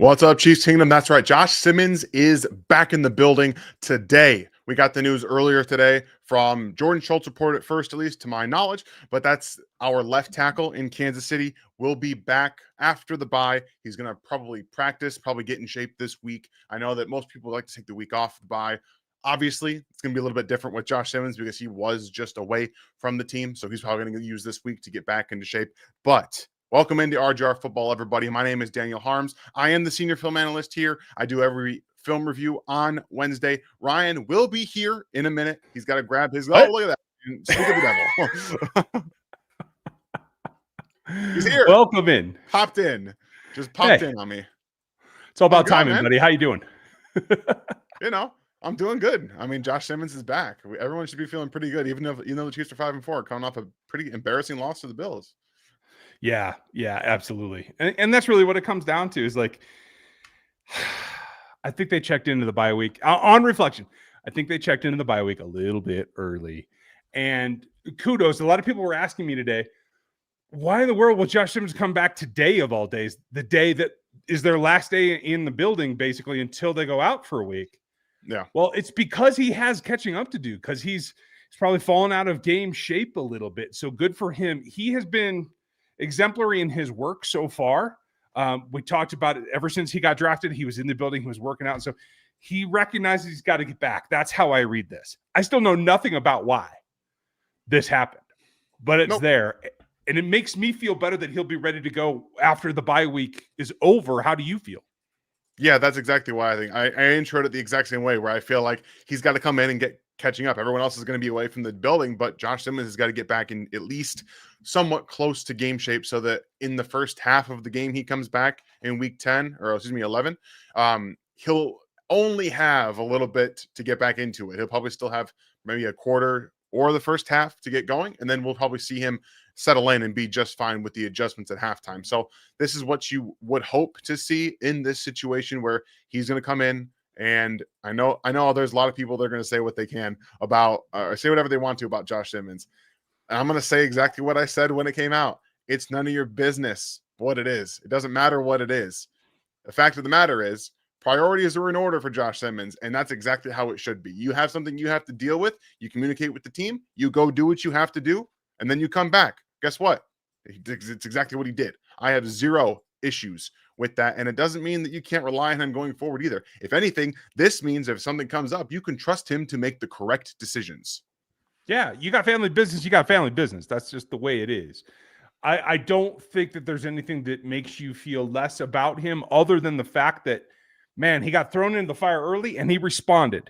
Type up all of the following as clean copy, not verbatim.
What's up, Chiefs Kingdom? That's right. Josh Simmons is back in the building today. We got the news earlier today from Jordan Schultz report at first, at least to my knowledge, but that's our left tackle in Kansas City will be back after the bye. He's going to probably practice, probably get in shape this week. I know that most people like to take the week off the bye. Obviously, it's going to be a little bit different with Josh Simmons because he was just away from the team. So he's probably going to use this week to get back into shape. But welcome into RJR Football, everybody. My name is Daniel Harms. I am the senior film analyst here. I do every film review on Wednesday. Ryan will be here in a minute. He's got to grab his. Oh, look at that. Speak of the devil. He's here. Welcome in. Popped in. Just popped in on me. It's all about timing, buddy. How you doing? I'm doing good. I mean, Josh Simmons is back. Everyone should be feeling pretty good, even though the Chiefs are 5-4, coming off a pretty embarrassing loss to the Bills. Yeah, absolutely. And that's really what it comes down to is like, I think they checked into the bye week. On reflection, I think they checked into the bye week a little bit early. And kudos. A lot of people were asking me today, why in the world will Josh Simmons come back today of all days, the day that is their last day in the building, basically, until they go out for a week? Yeah. Well, it's because he has catching up to do, because he's probably fallen out of game shape a little bit. So good for him. He has been exemplary in his work so far. We talked about it ever since he got drafted. He was in the building, he was working out. And so he recognizes he's got to get back. That's how I read this. I still know nothing about why this happened, but it's there. And it makes me feel better that he'll be ready to go after the bye week is over. How do you feel? Yeah, that's exactly why I think I introed it the exact same way, where I feel like he's got to come in and get catching up. Everyone else is going to be away from the building, but Josh Simmons has got to get back in at least somewhat close to game shape so that in the first half of the game he comes back in week 10, or 11, he'll only have a little bit to get back into it. He'll probably still have maybe a quarter or the first half to get going, and then we'll probably see him settle in and be just fine with the adjustments at halftime. So this is what you would hope to see in this situation, where he's going to come in. And I know there's a lot of people that are going to say what they can about, or say whatever they want to about Josh Simmons. And I'm going to say exactly what I said when it came out. It's none of your business what it is. It doesn't matter what it is. The fact of the matter is, priorities are in order for Josh Simmons, and that's exactly how it should be. You have something you have to deal with. You communicate with the team. You go do what you have to do, and then you come back. Guess what? It's exactly what he did. I have zero issues with that, and it doesn't mean that you can't rely on him going forward either. If anything, this means if something comes up, you can trust him to make the correct decisions. Yeah, you got family business, you got family business. That's just the way it is. I don't think that there's anything that makes you feel less about him other than the fact that, man, he got thrown into the fire early and he responded.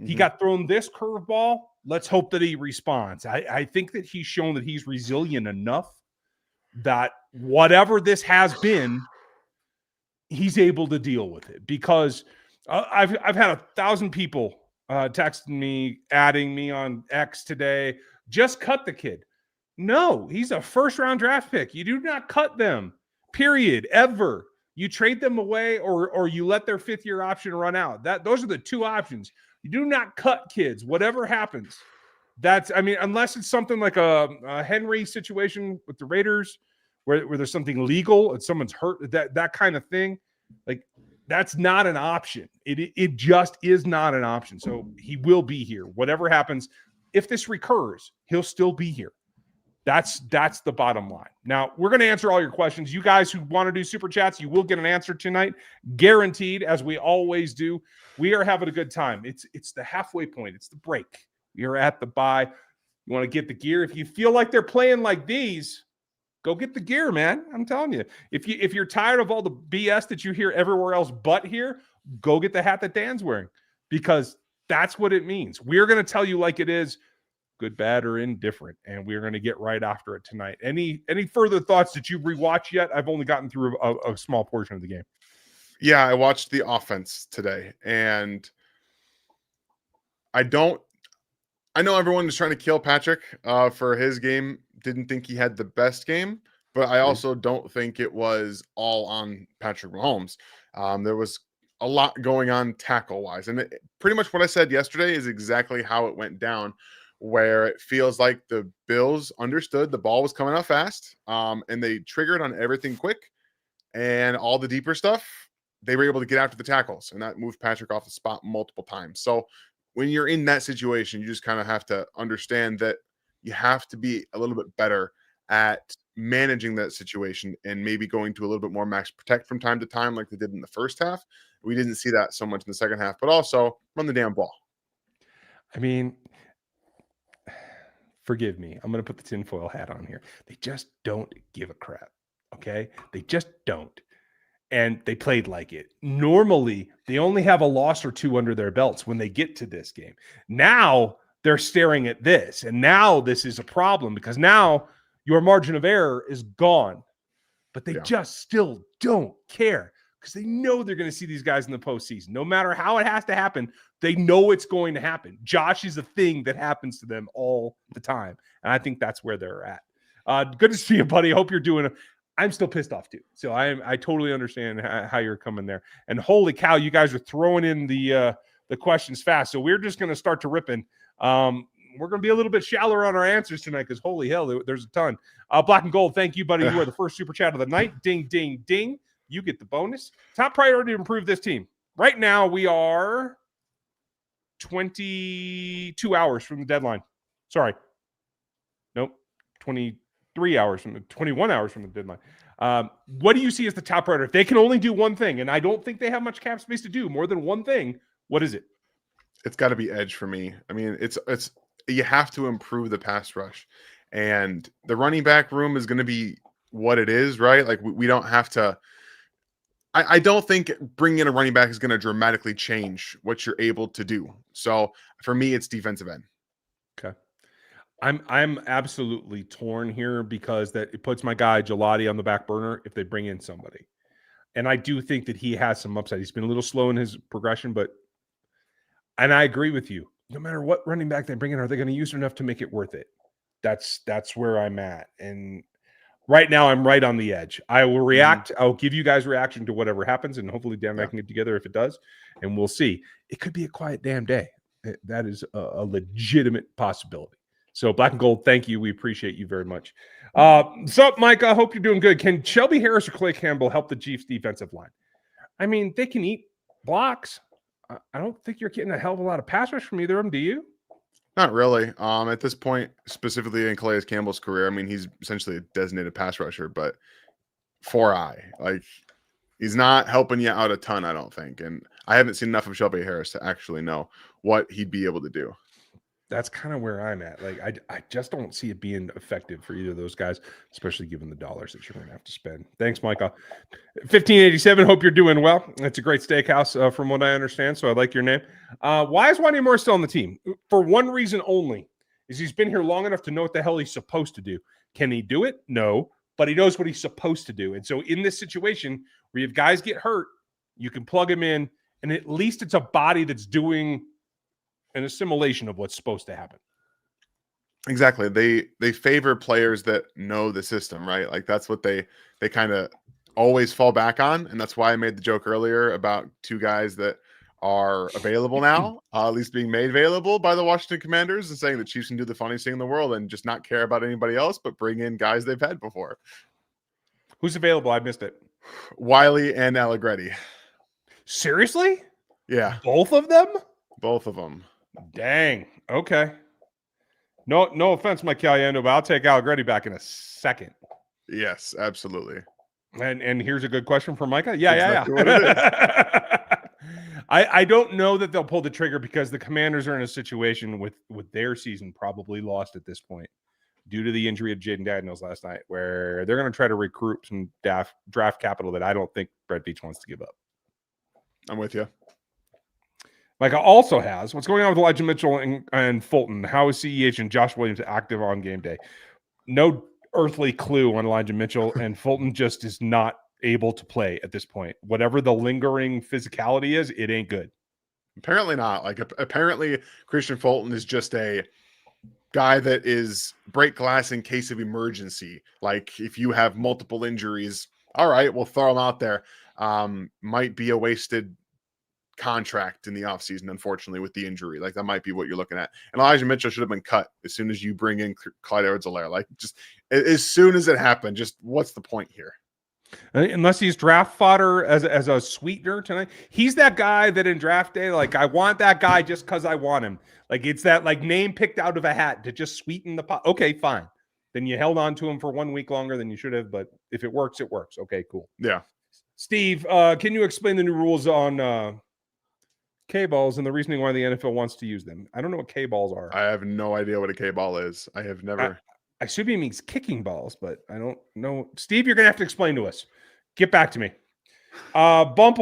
Mm-hmm. He got thrown this curveball. Let's hope that he responds. I think that he's shown that he's resilient enough that whatever this has been, he's able to deal with it. Because I've had 1,000 people texting me, adding me on X today. Just cut the kid. No, he's a first-round draft pick. You do not cut them, period, ever. You trade them away, or you let their fifth-year option run out. Those are the two options. You do not cut kids, whatever happens. Unless it's something like a Henry situation with the Raiders, where there's something legal and someone's hurt, that kind of thing. Like, that's not an option. It just is not an option. So he will be here. Whatever happens, if this recurs, he'll still be here. That's the bottom line. Now, we're going to answer all your questions. You guys who want to do super chats, you will get an answer tonight, guaranteed, as we always do. We are having a good time. It's the halfway point. It's the break. We are at the bye. You want to get the gear. If you feel like they're playing like these, go get the gear, man. I'm telling you. If you're tired of all the BS that you hear everywhere else but here, go get the hat that Dan's wearing, because that's what it means. We're going to tell you like it is, good, bad, or indifferent, and we're going to get right after it tonight. Any further thoughts? Did you rewatch yet? I've only gotten through a small portion of the game. Yeah, I watched the offense today, and I know everyone is trying to kill Patrick for his game. Didn't think he had the best game, but I also don't think it was all on Patrick Mahomes. There was a lot going on tackle-wise, and pretty much what I said yesterday is exactly how it went down, where it feels like the Bills understood the ball was coming out fast, and they triggered on everything quick, and all the deeper stuff they were able to get after the tackles, and that moved Patrick off the spot multiple times. So when you're in that situation, you just kind of have to understand that you have to be a little bit better at managing that situation and maybe going to a little bit more max protect from time to time, like they did in the first half. We didn't see that so much in the second half, but also run the damn ball. I mean, forgive me. I'm going to put the tinfoil hat on here. They just don't give a crap. Okay. They just don't. And they played like it. Normally, they only have a loss or two under their belts when they get to this game. Now they're staring at this. And now this is a problem because now your margin of error is gone. But they just still don't care because they know they're going to see these guys in the postseason. No matter how it has to happen, they know it's going to happen. Josh is a thing that happens to them all the time. And I think that's where they're at. Good to see you, buddy. Hope you're doing I'm still pissed off too. So I totally understand how you're coming there. And holy cow, you guys are throwing in the questions fast. So we're just going to start to ripping. We're going to be a little bit shallower on our answers tonight because holy hell, there's a ton. Black and Gold, thank you, buddy. You are the first super chat of the night. Ding, ding, ding. You get the bonus. Top priority to improve this team. Right now, we are 22 hours from the deadline. Sorry. Nope. 23 hours from the 21 hours from the deadline. What do you see as the top priority? If they can only do one thing, and I don't think they have much cap space to do more than one thing, what is it? It's got to be edge for me. I mean, it's you have to improve the pass rush, and the running back room is going to be what it is, right? Like we don't have to. I don't think bringing in a running back is going to dramatically change what you're able to do. So for me, it's defensive end. Okay. I'm absolutely torn here because that it puts my guy Gelati on the back burner if they bring in somebody. And I do think that he has some upside. He's been a little slow in his progression, and I agree with you. No matter what running back they bring in, are they going to use it enough to make it worth it? That's where I'm at. And right now I'm right on the edge. I will react. I'll give you guys reaction to whatever happens, and hopefully Dan and I can get together if it does, and we'll see. It could be a quiet damn day. That is a legitimate possibility. So Black and Gold, thank you. We appreciate you very much. So Mike, I hope you're doing good. Can Shelby Harris or Clay Campbell help the Chiefs defensive line? I mean, they can eat blocks. I don't think you're getting a hell of a lot of pass rush from either of them, do you? Not really. At this point, specifically in Calais Campbell's career, I mean, he's essentially a designated pass rusher, but 4-eye. Like, he's not helping you out a ton, I don't think. And I haven't seen enough of Shelby Harris to actually know what he'd be able to do. That's kind of where I'm at. Like, I just don't see it being effective for either of those guys, especially given the dollars that you're going to have to spend. Thanks, Micah. 1587, hope you're doing well. It's a great steakhouse from what I understand, so I like your name. Why is Wanya Moore still on the team? For one reason only, is he's been here long enough to know what the hell he's supposed to do. Can he do it? No, but he knows what he's supposed to do. And so in this situation where you have guys get hurt, you can plug him in, and at least it's a body that's doing an assimilation of what's supposed to happen. Exactly. They favor players that know the system, right? Like that's what they kind of always fall back on. And that's why I made the joke earlier about two guys that are available now, at least being made available by the Washington Commanders, and saying the Chiefs can do the funniest thing in the world and just not care about anybody else, but bring in guys they've had before. Who's available? I missed it. Wiley and Allegretti. Seriously? Yeah. Both of them? Both of them. Dang. Okay. No offense, Mike Caliendo, but I'll take Allegretti back in a second. Yes, absolutely. And here's a good question for Micah. Yeah. Exactly what it is. I don't know that they'll pull the trigger because the Commanders are in a situation with their season probably lost at this point due to the injury of Jaden Daniels last night, where they're going to try to recruit some draft capital that I don't think Brett Veach wants to give up. I'm with you. Micah also has what's going on with Elijah Mitchell and Fulton. How is CEH and Josh Williams active on game day? No earthly clue on Elijah Mitchell, and Fulton just is not able to play at this point. Whatever the lingering physicality is, it ain't good. Apparently not. Like apparently Christian Fulton is just a guy that is break glass in case of emergency. Like if you have multiple injuries, all right, we'll throw him out there. Might be a wasted contract in the offseason, unfortunately, with the injury. Like that might be what you're looking at. And Elijah Mitchell should have been cut as soon as you bring in Clyde Edwards-Helaire. Like just as soon as it happened, just what's the point here? Unless he's draft fodder as a sweetener tonight. He's that guy that in draft day, like, I want that guy just because I want him. Like, it's that like name picked out of a hat to just sweeten the pot. Okay, fine. Then you held on to him for 1 week longer than you should have. But if it works, it works. Okay, cool. Yeah. Steve, can you explain the new rules on K-balls and the reasoning why the NFL wants to use them? I don't know what K-balls are. I have no idea what a K-ball is. I have never. I assume he means kicking balls, but I don't know. Steve, you're going to have to explain to us. Get back to me. Bump,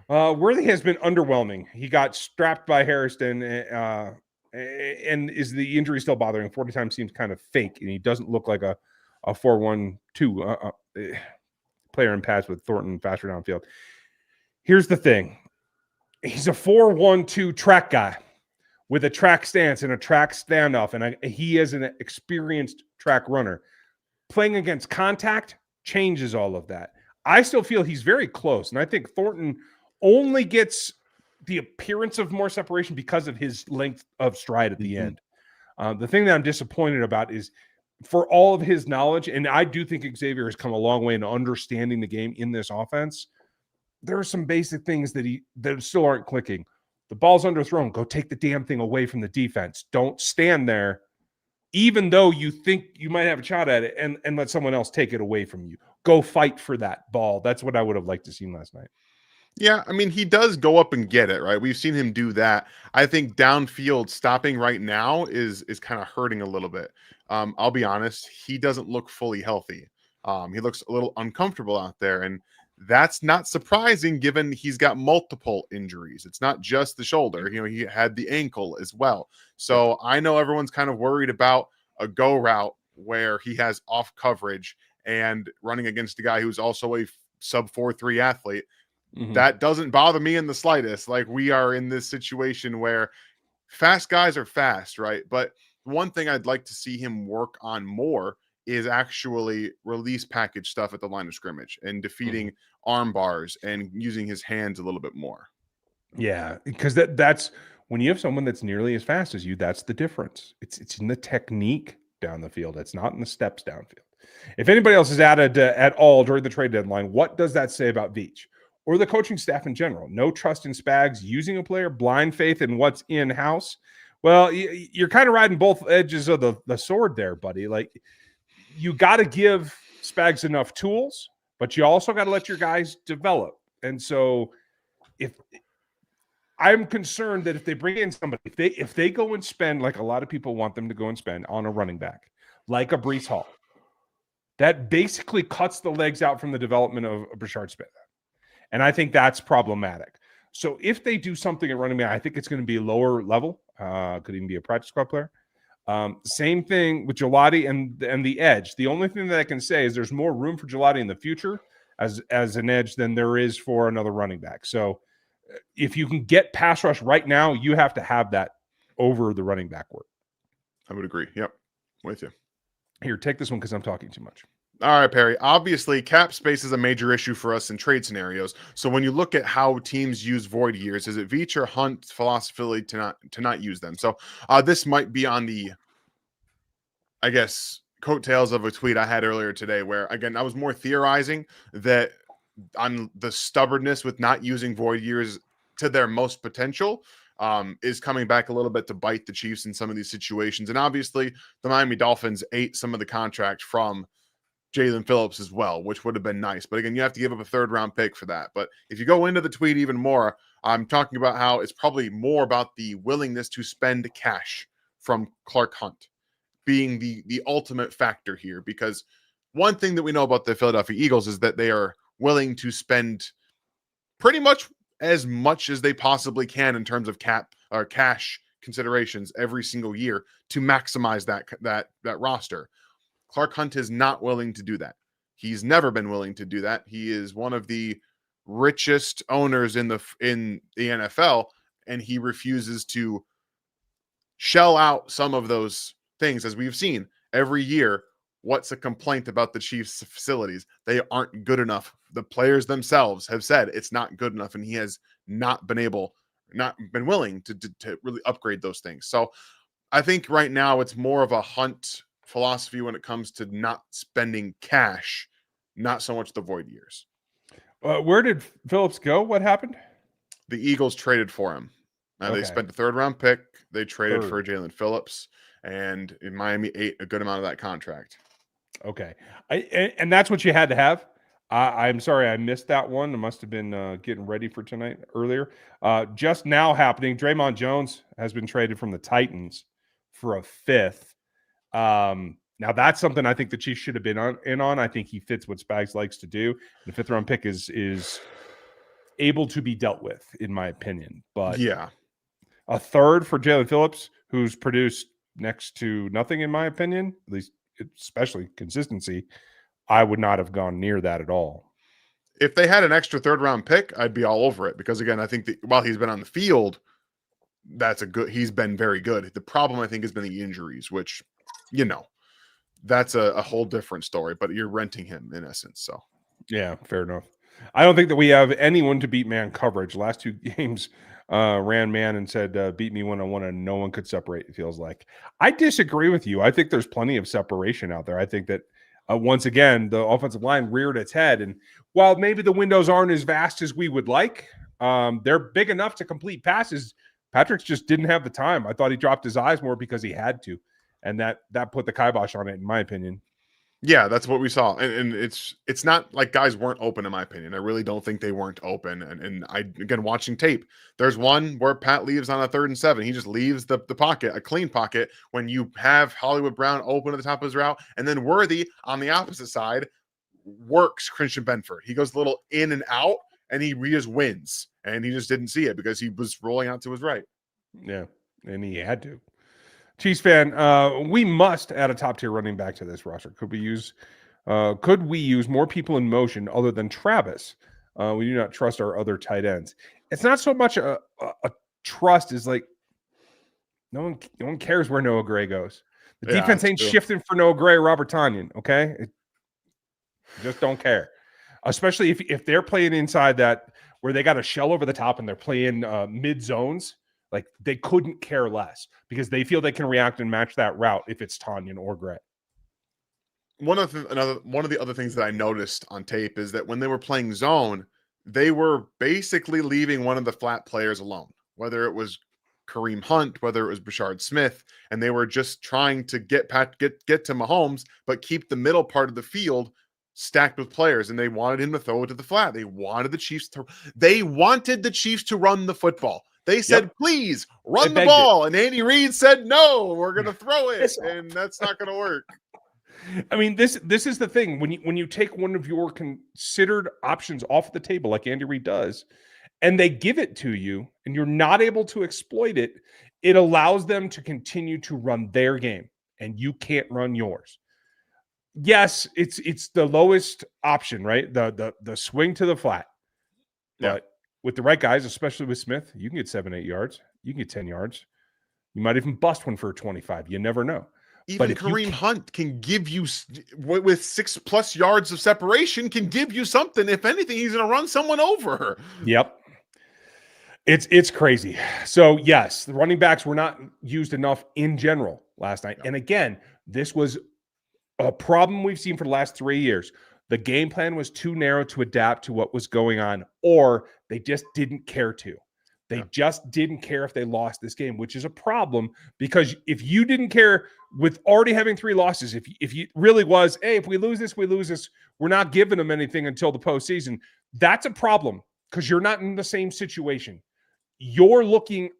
Worthy has been underwhelming. He got strapped by Harrison, and is the injury still bothering him? 40 times seems kind of fake, and he doesn't look like a 4-1-2 player in pads with Thornton faster downfield. Here's the thing. He's a 4-1-2 track guy with a track stance and a track standoff, and he is an experienced track runner. Playing against contact changes all of that. I still feel he's very close, and I think Thornton only gets the appearance of more separation because of his length of stride at the end. The thing that I'm disappointed about is, for all of his knowledge, and I do think Xavier has come a long way in understanding the game in this offense, there are some basic things that still aren't clicking. The ball's underthrown. Go take the damn thing away from the defense. Don't stand there, even though you think you might have a shot at it, and let someone else take it away from you. Go fight for that ball. That's what I would have liked to see last night. Yeah, I mean, he does go up and get it, right? We've seen him do that. I think downfield stopping right now is kind of hurting a little bit. I'll be honest, he doesn't look fully healthy. He looks a little uncomfortable out there, and that's not surprising given he's got multiple injuries. It's not just the shoulder. You know, he had the ankle as well. So I know everyone's kind of worried about a go route where he has off coverage and running against a guy who's also a sub 4.3 athlete. That doesn't bother me in the slightest. Like, we are in this situation where fast guys are fast, right? But one thing I'd like to see him work on more is actually release package stuff at the line of scrimmage and defeating arm bars and using his hands a little bit more. Yeah, because that's when you have someone that's nearly as fast as you, that's the difference. It's in the technique down the field. It's not in the steps downfield. If anybody else has added at all during the trade deadline, what does that say about Veach or the coaching staff in general? No trust in Spags using a player, blind faith in what's in-house. Well, you're kind of riding both edges of the sword there, buddy. Like, you got to give Spags enough tools, but you also got to let your guys develop. And so if I'm concerned that if they bring in somebody, if they go and spend, like a lot of people want them to go and spend on a running back, like a Breece Hall, that basically cuts the legs out from the development of Brashard Smith. And I think that's problematic. So if they do something at running back, I think it's going to be lower level. Could even be a practice squad player. Same thing with Gelati and the edge. The only thing that I can say is there's more room for Gelati in the future as an edge than there is for another running back. So if you can get pass rush right now, you have to have that over the running back work. I would agree. Yep. With you. Here, take this one because I'm talking too much. All right, Perry. Obviously, cap space is a major issue for us in trade scenarios. So when you look at how teams use void years, is it Veach or Hunt's philosophy to not use them? So this might be on the, I guess, coattails of a tweet I had earlier today, where again I was more theorizing that on the stubbornness with not using void years to their most potential is coming back a little bit to bite the Chiefs in some of these situations. And obviously, the Miami Dolphins ate some of the contract from Jalen Phillips as well, which would have been nice. But again, you have to give up a third-round pick for that. But if you go into the tweet even more, I'm talking about how it's probably more about the willingness to spend cash from Clark Hunt being the ultimate factor here. Because one thing that we know about the Philadelphia Eagles is that they are willing to spend pretty much as they possibly can in terms of cap or cash considerations every single year to maximize that roster. Clark Hunt is not willing to do that. He's never been willing to do that. He is one of the richest owners in the NFL, and he refuses to shell out some of those things. As we've seen every year, what's a complaint about the Chiefs' facilities? They aren't good enough. The players themselves have said it's not good enough, and he has not been willing to really upgrade those things. So I think right now it's more of a Hunt philosophy when it comes to not spending cash, not so much the void years. Where did Phillips go? What happened? The Eagles traded for him. They Okay. spent a 3rd-round pick. They traded for Third. Jalen Phillips, and in Miami ate a good amount of that contract. Okay. And that's what you had to have. I'm sorry I missed that one. I must have been getting ready for tonight earlier. Just now happening, Draymond Jones has been traded from the Titans for a 5th. Now that's something I think the Chiefs should have been in on. I think he fits what Spags likes to do. The 5th-round pick is able to be dealt with, in my opinion. But yeah, a 3rd for Jalen Phillips, who's produced next to nothing, in my opinion, at least especially consistency, I would not have gone near that at all. If they had an extra 3rd-round pick, I'd be all over it because, again, I think that while he's been on the field, he's been very good. The problem, I think, has been the injuries, which, that's a whole different story, but you're renting him in essence. So, yeah, fair enough. I don't think that we have anyone to beat man coverage. Last 2 games ran man and said, beat me one-on-one, and no one could separate, it feels like. I disagree with you. I think there's plenty of separation out there. I think that, once again, the offensive line reared its head. And while maybe the windows aren't as vast as we would like, they're big enough to complete passes. Patrick's just didn't have the time. I thought he dropped his eyes more because he had to. And that put the kibosh on it, in my opinion. yeah, that's what we saw. And it's not like guys weren't open, in my opinion. I really don't think they weren't open. And I, again, watching tape, there's one where Pat leaves on a 3rd and 7. He just leaves the pocket, a clean pocket, when you have Hollywood Brown open at the top of his route. And then Worthy on the opposite side works Christian Benford. He goes a little in and out, and he just wins. And he just didn't see it because he was rolling out to his right. Yeah, and he had to. Chiefs fan, we must add a top tier running back to this roster. Could we use more people in motion other than Travis? We do not trust our other tight ends. It's not so much a trust as like no one cares where Noah Gray goes. The defense ain't shifting for Noah Gray or Robert Tonyan. Okay, just don't care. Especially if they're playing inside that where they got a shell over the top and they're playing mid zones. Like, they couldn't care less because they feel they can react and match that route if it's Tonyan or Gray. One of the other things that I noticed on tape is that when they were playing zone, they were basically leaving one of the flat players alone, whether it was Kareem Hunt, whether it was Brashard Smith, and they were just trying to get to Mahomes, but keep the middle part of the field stacked with players, and they wanted him to throw it to the flat. They wanted the Chiefs to run the football. They said, please run the ball. And Andy Reid said, no, we're going to throw it. And that's not going to work. I mean, this is the thing. When you take one of your considered options off the table, like Andy Reid does, and they give it to you and you're not able to exploit it, it allows them to continue to run their game and you can't run yours. Yes, it's the lowest option, right? The swing to the flat. Yeah. But with the right guys, especially with Smith, you can get 7-8 yards. You can get 10 yards. You might even bust one for a 25. You never know. Even Kareem Hunt can give you, with 6+ yards of separation, can give you something. If anything, he's going to run someone over. Yep. It's crazy. So, yes, the running backs were not used enough in general last night. No. And again, this was a problem we've seen for the last 3 years. The game plan was too narrow to adapt to what was going on, or they just didn't care to. They just didn't care if they lost this game, which is a problem because if you didn't care with already having 3 losses, if you really was, hey, if we lose this, we're not giving them anything until the postseason. That's a problem because you're not in the same situation. You're looking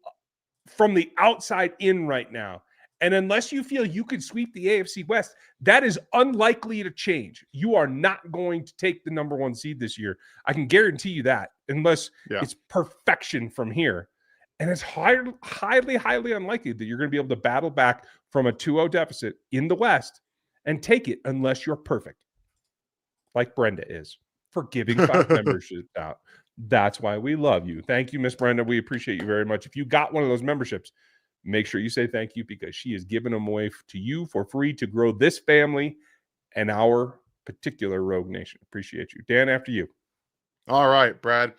from the outside in right now. And unless you feel you can sweep the AFC West, that is unlikely to change. You are not going to take the number 1 seed this year. I can guarantee you that, unless it's perfection from here. And it's highly, highly unlikely that you're going to be able to battle back from a 2-0 deficit in the West and take it unless you're perfect, like Brenda is, for giving 5 memberships out. That's why we love you. Thank you, Miss Brenda. We appreciate you very much. If you got one of those memberships, make sure you say thank you because she is giving them away to you for free to grow this family and our particular Rogue Nation. Appreciate you. Dan, after you. All right, Brad.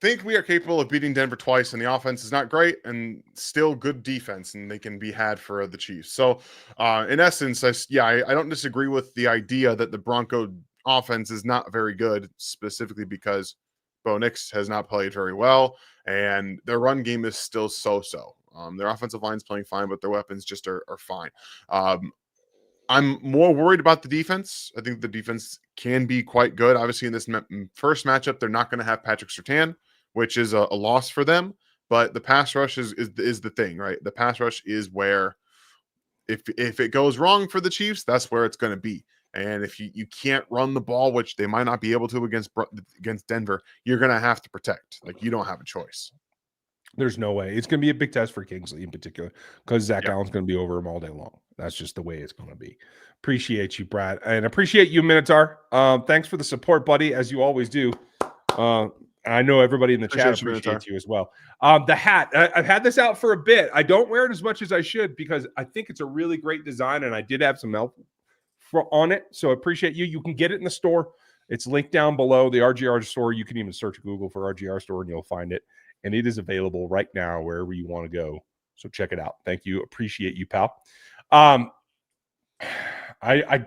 Think we are capable of beating Denver twice, and the offense is not great and still good defense, and they can be had for the Chiefs. So, in essence, I don't disagree with the idea that the Broncos offense is not very good, specifically because Bo Nix has not played very well, and their run game is still so-so. Their offensive line's playing fine, but their weapons just are fine. I'm more worried about the defense. I think the defense can be quite good. Obviously, in this first matchup, they're not going to have Patrick Surtain, which is a loss for them. But the pass rush is the thing, right? The pass rush is where if it goes wrong for the Chiefs, that's where it's going to be. And if you can't run the ball, which they might not be able to against Denver, you're going to have to protect. Like, you don't have a choice. There's no way. It's going to be a big test for Kingsley in particular because Zach Allen's going to be over him all day long. That's just the way it's going to be. Appreciate you, Brad, and appreciate you, Minotaur. Thanks for the support, buddy, as you always do. I know everybody in the chat appreciates you as well. The hat, I've had this out for a bit. I don't wear it as much as I should because I think it's a really great design, and I did have some help on it. So I appreciate you. You can get it in the store. It's linked down below, the RGR store. You can even search Google for RGR store, and you'll find it. And it is available right now wherever you want to go. So check it out. Thank you. Appreciate you, pal. I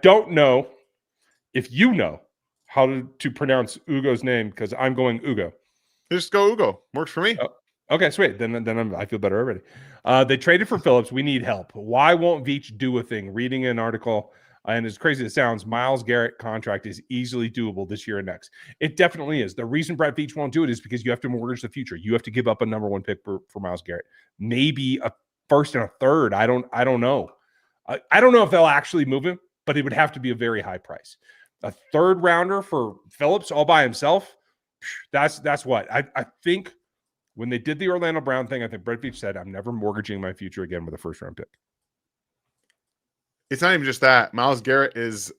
don't know if you know how to pronounce Ugo's name because I'm going Ugo. Just go Ugo. Works for me. Oh, okay, sweet. Then I feel better already. They traded for Phillips. We need help. Why won't Veach do a thing? Reading an article, and as crazy as it sounds, Myles Garrett contract is easily doable this year and next. It definitely is. The reason Brett Veach won't do it is because you have to mortgage the future. You have to give up a number one pick for Myles Garrett. Maybe a first and a third. I don't know. I don't know if they'll actually move him, but it would have to be a very high price. A third rounder for Phillips all by himself. That's what I think. When they did the Orlando Brown thing, I think Brett Veach said, "I'm never mortgaging my future again with a first round pick." It's not even just that. Myles Garrett is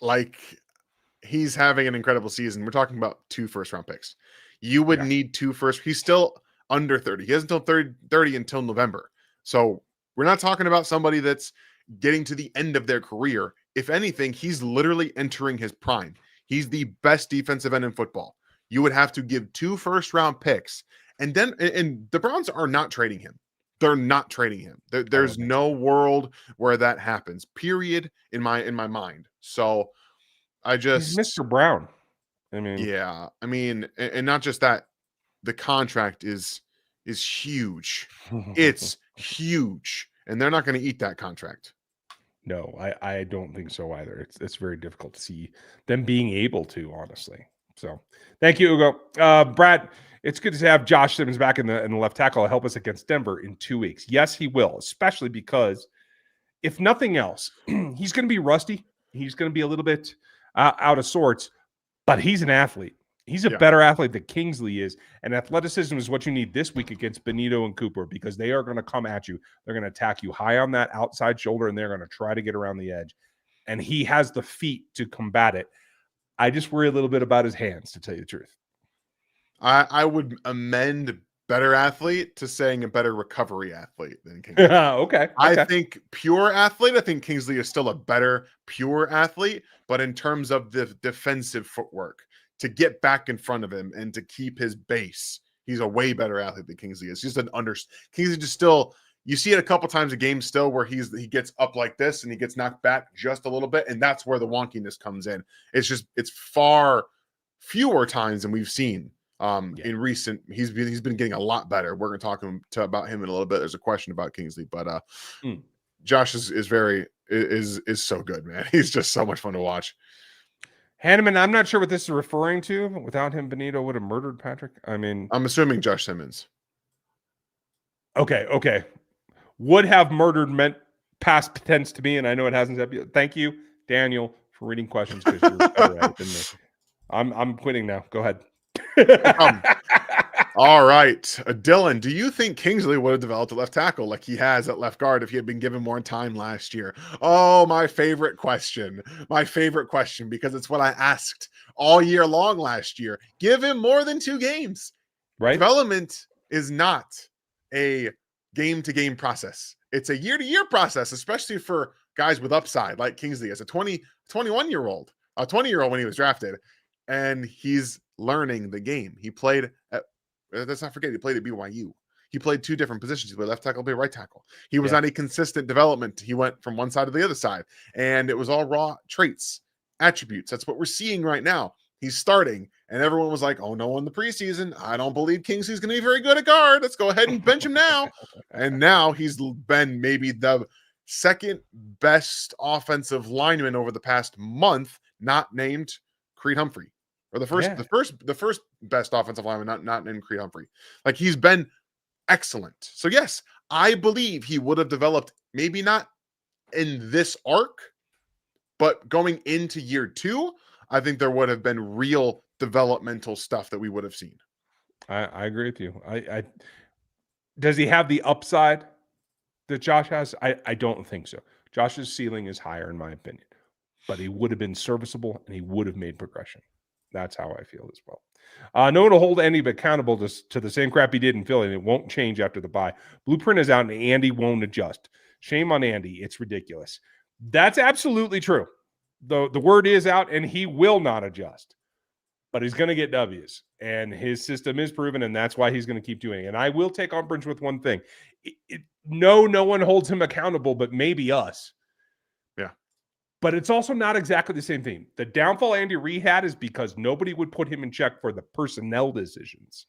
like, he's having an incredible season. We're talking about 2 first-round picks. You would need 2 first. He's still under 30. He has until 30 until November. So we're not talking about somebody that's getting to the end of their career. If anything, he's literally entering his prime. He's the best defensive end in football. You would have to give 2 first-round picks. And the Browns are not trading him. They're not trading him. There's no world where that happens, period, in my mind. So I just... He's Mr. Brown. I mean... Yeah. I mean, and not just that, the contract is huge. It's huge. And they're not going to eat that contract. No, I don't think so either. It's very difficult to see them being able to, honestly. So thank you, Ugo. Brad, it's good to have Josh Simmons back in the left tackle to help us against Denver in 2 weeks. Yes, he will, especially because if nothing else, he's going to be rusty. He's going to be a little bit out of sorts, but he's an athlete. He's a better athlete than Kingsley is, and athleticism is what you need this week against Benito and Cooper because they are going to come at you. They're going to attack you high on that outside shoulder, and they're going to try to get around the edge, and he has the feet to combat it. I just worry a little bit about his hands, to tell you the truth. I would amend better athlete to saying a better recovery athlete than Kingsley. Okay. I think pure athlete, I think Kingsley is still a better pure athlete, but in terms of the defensive footwork, to get back in front of him and to keep his base, he's a way better athlete than Kingsley is. Kingsley just still, you see it a couple times a game still where he gets up like this and he gets knocked back just a little bit, and that's where the wonkiness comes in. It's far fewer times than we've seen in recent. He's been getting a lot better. We're going to talk about him in a little bit. There's a question about Kingsley, but Josh is so good, man. He's just so much fun to watch. Hanneman, I'm not sure what this is referring to. Without him, Benito would have murdered Patrick. I mean, I'm assuming Josh Simmons. Okay. Would have murdered meant past tense to me, and I know it hasn't. Thank you, Daniel, for reading questions because you're better at it than me. I'm quitting now. Go ahead. All right. Dylan, do you think Kingsley would have developed a left tackle like he has at left guard if he had been given more time last year? Oh, my favorite question. Because it's what I asked all year long last year. Give him more than 2 games. Right. Development is not a game-to-game process. It's a year-to-year process, especially for guys with upside like Kingsley as a 21-year-old, a 20-year-old when he was drafted, and he's learning the game. He played at, let's not forget, he played at BYU. He played 2 different positions. He played left tackle, played right tackle. He was on a consistent development. He went from one side to the other side, and it was all raw traits. attributes. That's what we're seeing right now. He's starting, and everyone was like, "Oh no!" In the preseason, I don't believe Kingsley's going to be very good at guard. Let's go ahead and bench him now. And now he's been maybe the second best offensive lineman over the past month, not named Creed Humphrey, or the first best offensive lineman, not named Creed Humphrey. Like, he's been excellent. So yes, I believe he would have developed, maybe not in this arc, but going into year 2, I think there would have been real developmental stuff that we would have seen. I agree with you. Does he have the upside that Josh has? I don't think so. Josh's ceiling is higher, in my opinion, but he would have been serviceable and he would have made progression. That's how I feel as well. No one will hold Andy accountable to the same crap he did in Philly, and it won't change after the bye. Blueprint is out, and Andy won't adjust. Shame on Andy. It's ridiculous. That's absolutely true. The word is out, and he will not adjust. But he's going to get W's, and his system is proven, and that's why he's going to keep doing it. And I will take umbrage with one thing. No one holds him accountable, but maybe us. Yeah. But it's also not exactly the same thing. The downfall Andy Reid had is because nobody would put him in check for the personnel decisions.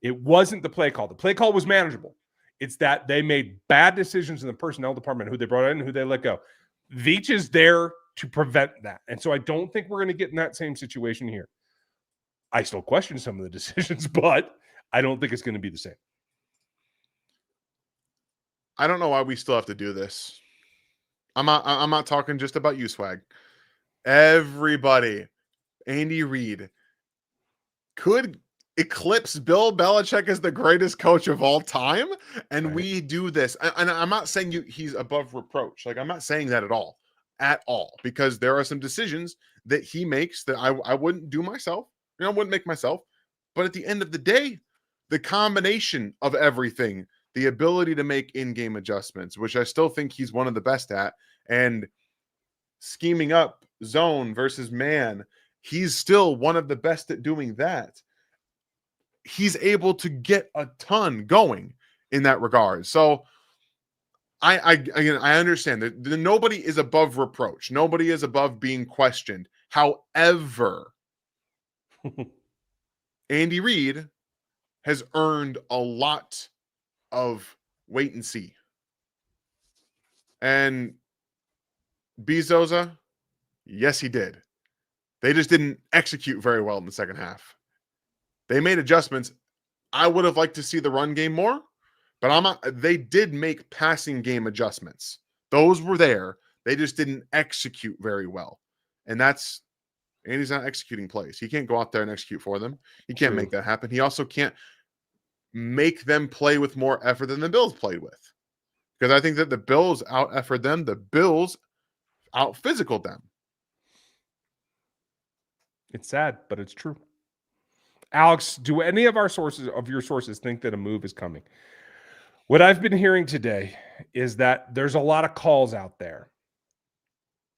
It wasn't the play call. The play call was manageable. It's that they made bad decisions in the personnel department, who they brought in and who they let go. Veach is there to prevent that. And so I don't think we're going to get in that same situation here. I still question some of the decisions, but I don't think it's going to be the same. I don't know why we still have to do this. I'm not talking just about you, Swag. Everybody, Andy Reid could eclipse Bill Belichick as the greatest coach of all time, and we do this. And I'm not saying he's above reproach. Like, I'm not saying that at all, because there are some decisions that he makes that I wouldn't do myself. I wouldn't make myself. But at the end of the day, the combination of everything, the ability to make in-game adjustments, which I still think he's one of the best at, and scheming up zone versus man, he's still one of the best at doing that. He's able to get a ton going in that regard. So I understand that nobody is above reproach. Nobody is above being questioned. However, Andy Reid has earned a lot of wait and see. And Bezoza, yes, he did. They just didn't execute very well in the second half. They made adjustments. I would have liked to see the run game more, but they did make passing game adjustments. Those were there. They just didn't execute very well. And Andy's not executing plays. He can't go out there and execute for them. He can't make that happen. He also can't make them play with more effort than the Bills played with. Because I think that the Bills out-efforted them. The Bills out-physicaled them. It's sad, but it's true. Alex, do any of your sources think that a move is coming? What I've been hearing today is that there's a lot of calls out there.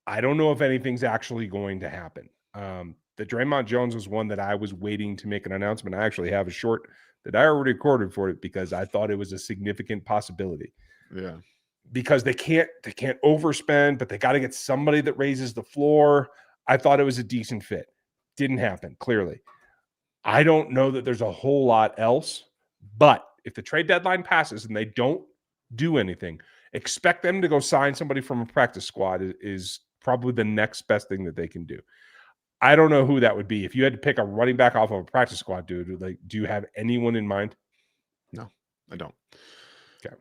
I don't know if anything's actually going to happen. The Draymond Jones was one that I was waiting to make an announcement. I actually have a short that I already recorded for it because I thought it was a significant possibility. Yeah. Because they can't overspend, but they got to get somebody that raises the floor. I thought it was a decent fit. Didn't happen, clearly. I don't know that there's a whole lot else, but if the trade deadline passes and they don't do anything, expect them to go sign somebody from a practice squad is probably the next best thing that they can do. I don't know who that would be. If you had to pick a running back off of a practice squad, dude, like, do you have anyone in mind? No, I don't. Okay.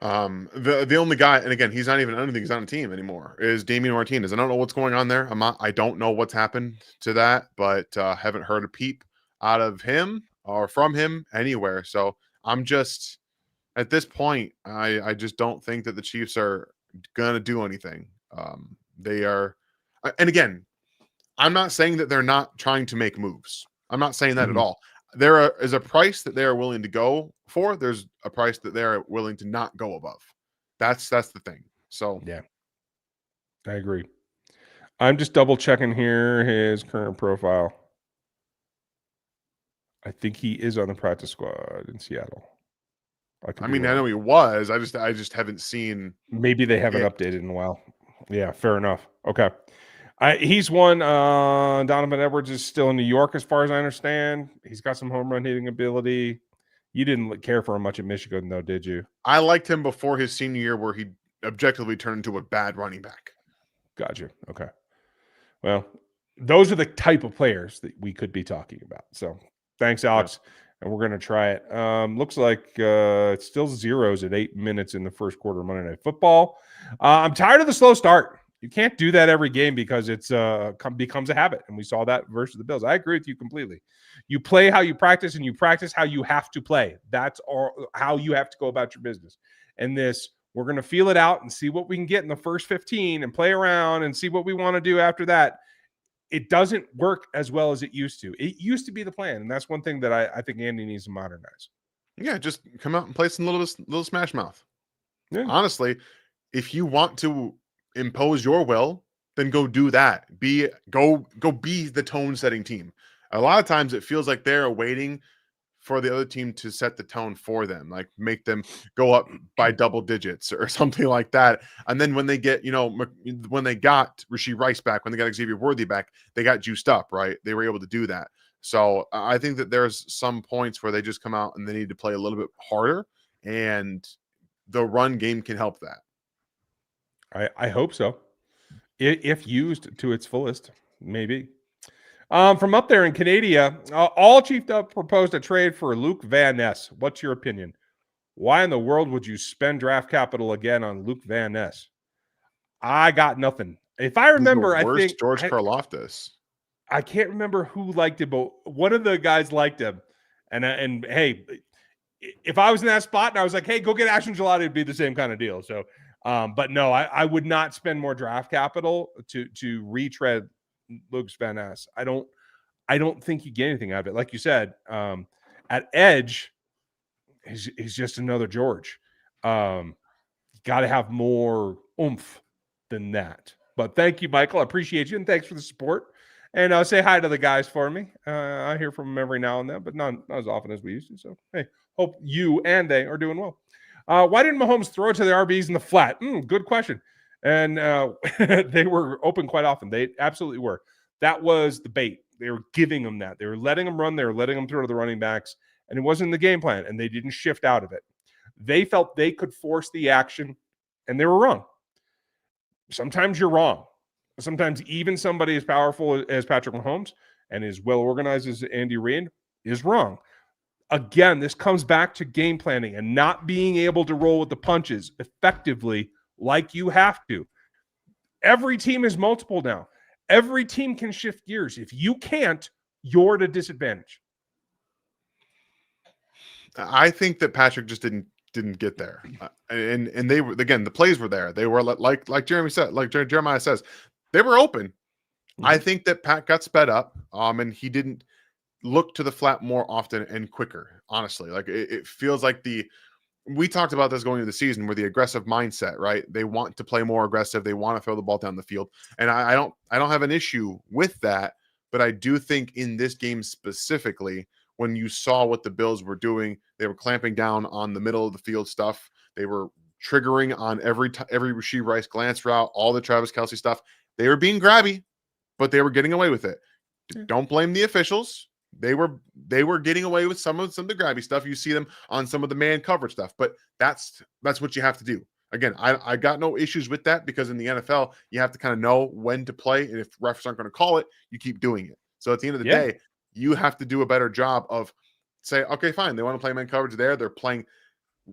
The only guy, and again, I don't think he's on a team anymore, is Damian Martinez. I don't know what's going on there. I don't know what's happened to that, but haven't heard a peep out of him or from him anywhere. So I'm just, at this point, I just don't think that the Chiefs are gonna do anything. They are, and again, I'm not saying that they're not trying to make moves. I'm not saying that at all. There is a price that they are willing to go for. There's a price that they're willing to not go above. That's the thing. So yeah, I agree. I'm just double checking here his current profile. I think he is on the practice squad in Seattle. I know he was. I just haven't seen. Maybe they haven't updated in a while. Yeah, fair enough. Okay. He's one. Donovan Edwards is still in New York, as far as I understand. He's got some home run hitting ability. You didn't care for him much at Michigan, though, did you? I liked him before his senior year, where he objectively turned into a bad running back. Gotcha. Okay. Well, those are the type of players that we could be talking about. So thanks, Alex. Yeah. And we're going to try it. Looks like it's still zeros at 8 minutes in the first quarter of Monday Night Football. I'm tired of the slow start. You can't do that every game because it's becomes a habit. And we saw that versus the Bills. I agree with you completely. You play how you practice, and you practice how you have to play. That's how you have to go about your business. And we're going to feel it out and see what we can get in the first 15 and play around and see what we want to do after that. It doesn't work as well as it used to. It used to be the plan, and that's one thing that I think Andy needs to modernize. Yeah, just come out and play some little smash mouth. Yeah. Honestly, if you want to impose your will, then go do that. Go be the tone setting team. A lot of times it feels like they're waiting for the other team to set the tone for them, like make them go up by double digits or something like that. And then when they get, when they got Rashee Rice back, when they got Xavier Worthy back, they got juiced up, right? They were able to do that. So I think that there's some points where they just come out and they need to play a little bit harder, and the run game can help that. I hope so. If used to its fullest, maybe. From up there in Canada, all chiefed up proposed a trade for Luke Van Ness. What's your opinion? Why in the world would you spend draft capital again on Luke Van Ness? I got nothing. If I remember, I think George Karlaftis. I can't remember who liked him, but one of the guys liked him. And hey, if I was in that spot and I was like, hey, go get Ashton Gelati, it'd be the same kind of deal. So, but no, I would not spend more draft capital to retread Luke Van Ness. I don't think you get anything out of it. Like you said, at edge, he's just another George. Got to have more oomph than that. But thank you, Michael. I appreciate you, and thanks for the support. And say hi to the guys for me. I hear from them every now and then, but not as often as we used to. So, hey, hope you and they are doing well. Why didn't Mahomes throw it to the RBs in the flat? Good question. And they were open quite often. They absolutely were. That was the bait. They were giving them that. They were letting them run. They were letting them throw to the running backs. And it wasn't the game plan, and they didn't shift out of it. They felt they could force the action, and they were wrong. Sometimes you're wrong. Sometimes even somebody as powerful as Patrick Mahomes and as well organized as Andy Reid is wrong. Again, this comes back to game planning and not being able to roll with the punches effectively like you have to. Every team is multiple now. Every team can shift gears. If you can't, you're at a disadvantage. I think that Patrick just didn't get there, and they were, again, the plays were there. They were like Jeremy said, like Jeremiah says, they were open. Mm-hmm. I think that Pat got sped up, and he didn't look to the flat more often and quicker. Honestly, like it feels like we talked about this going into the season, where the aggressive mindset, right? They want to play more aggressive. They want to throw the ball down the field, and I don't have an issue with that. But I do think in this game specifically, when you saw what the Bills were doing, they were clamping down on the middle of the field stuff. They were triggering on every Rashee Rice glance route, all the Travis Kelce stuff. They were being grabby, but they were getting away with it. Don't blame the officials. They were getting away with some of the grabby stuff. You see them on some of the man coverage stuff, but that's what you have to do. Again, I got no issues with that, because in the NFL, you have to kind of know when to play, and if refs aren't going to call it, you keep doing it. So at the end of the day, you have to do a better job of say, okay, fine, they want to play man coverage there. They're playing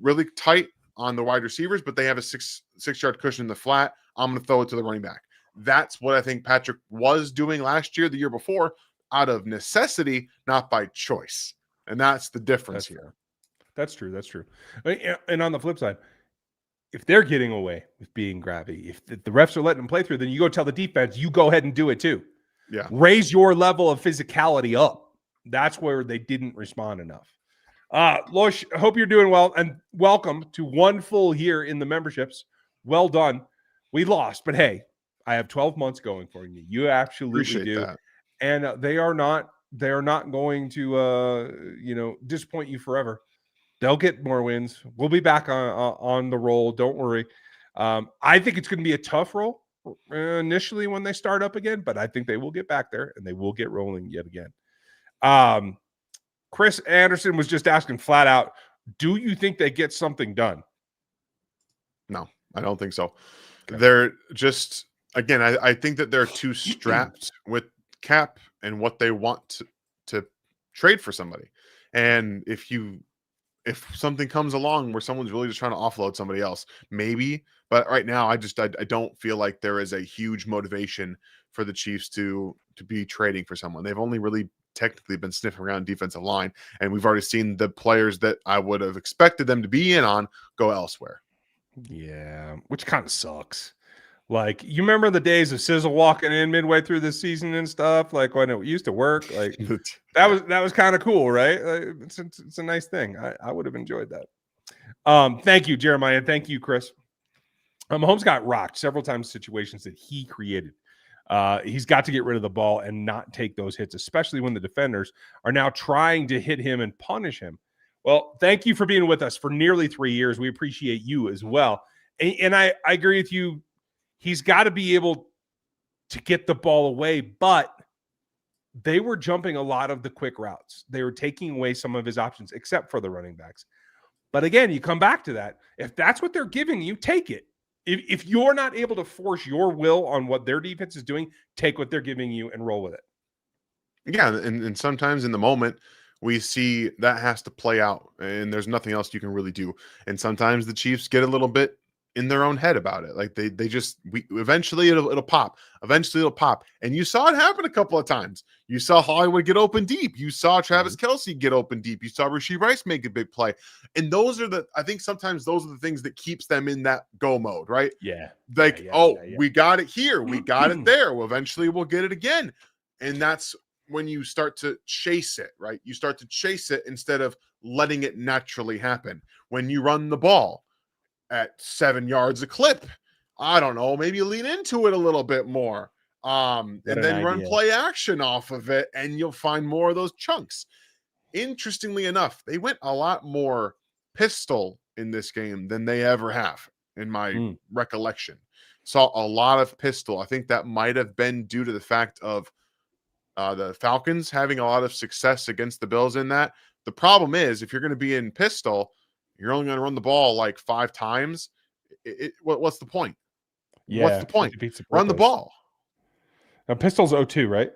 really tight on the wide receivers, but they have a six-yard cushion in the flat. I'm going to throw it to the running back. That's what I think Patrick was doing last year, the year before, out of necessity, not by choice. And that's the difference here. That's true. That's true. And on the flip side, if they're getting away with being grabby, if the refs are letting them play through, then you go tell the defense, you go ahead and do it too. Yeah. Raise your level of physicality up. That's where they didn't respond enough. Losh, hope you're doing well, and welcome to one full year in the memberships. Well done. We lost, but hey, I have 12 months going for you. You absolutely Appreciate do. That. And they are not going to disappoint you forever. They'll get more wins. We'll be back on the roll. Don't worry. I think it's going to be a tough roll. initially when they start up again, but I think they will get back there and they will get rolling yet again. Chris Anderson was just asking flat out, do you think they get something done? No, I don't think so. Okay. They're just, again, I think that they're too strapped with cap and what they want to trade for somebody. And if something comes along where someone's really just trying to offload somebody else, maybe. But right now, I don't feel like there is a huge motivation for the Chiefs to be trading for someone. They've only really technically been sniffing around defensive line, and we've already seen the players that I would have expected them to be in on go elsewhere. Yeah, which kind of sucks. Like, you remember the days of Sizzle walking in midway through the season and stuff, like when it used to work. Like that was kind of cool, right? Like, it's a nice thing. I would have enjoyed that. Thank you, Jeremiah. Thank you, Chris. Mahomes got rocked several times in situations that he created. He's got to get rid of the ball and not take those hits, especially when the defenders are now trying to hit him and punish him. Well, thank you for being with us for nearly 3 years. We appreciate you as well. And I agree with you. He's got to be able to get the ball away, but they were jumping a lot of the quick routes. They were taking away some of his options, except for the running backs. But again, you come back to that. If that's what they're giving you, take it. If you're not able to force your will on what their defense is doing, take what they're giving you and roll with it. Yeah, and sometimes in the moment, we see that has to play out, and there's nothing else you can really do. And sometimes the Chiefs get a little bit in their own head about it. Like they just eventually it'll pop. Eventually it'll pop. And you saw it happen a couple of times. You saw Hollywood get open deep. You saw Travis Kelsey get open deep. You saw Rashee Rice make a big play. And I think sometimes those are the things that keeps them in that go mode, right? Yeah. Like, we got it here. We got it there. Well, eventually we'll get it again. And that's when you start to chase it, right? You start to chase it instead of letting it naturally happen. When you run the ball at 7 yards a clip, I don't know, maybe lean into it a little bit more, and then run play action off of it, and you'll find more of those chunks. Interestingly enough, they went a lot more pistol in this game than they ever have in my recollection. Saw a lot of pistol. I think that might have been due to the fact of the Falcons having a lot of success against the Bills in that. The problem is, if you're going to be in pistol, you're only going to run the ball like 5 times. What's the point? Yeah, what's the point? Run the ball. Now, pistol's 0-2, right?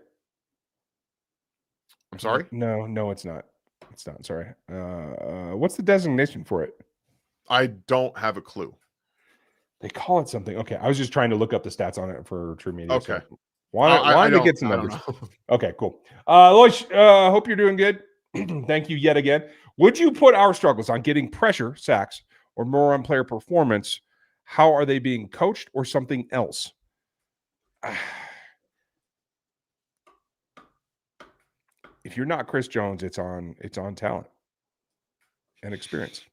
I'm sorry? No, it's not. It's not. Sorry. What's the designation for it? I don't have a clue. They call it something. Okay, I was just trying to look up the stats on it for True Media. Okay. So why don't get some numbers? Okay, cool. Loish, hope you're doing good. Thank you yet again. Would you put our struggles on getting pressure, sacks, or more on player performance? How are they being coached or something else? If you're not Chris Jones, it's on talent and experience.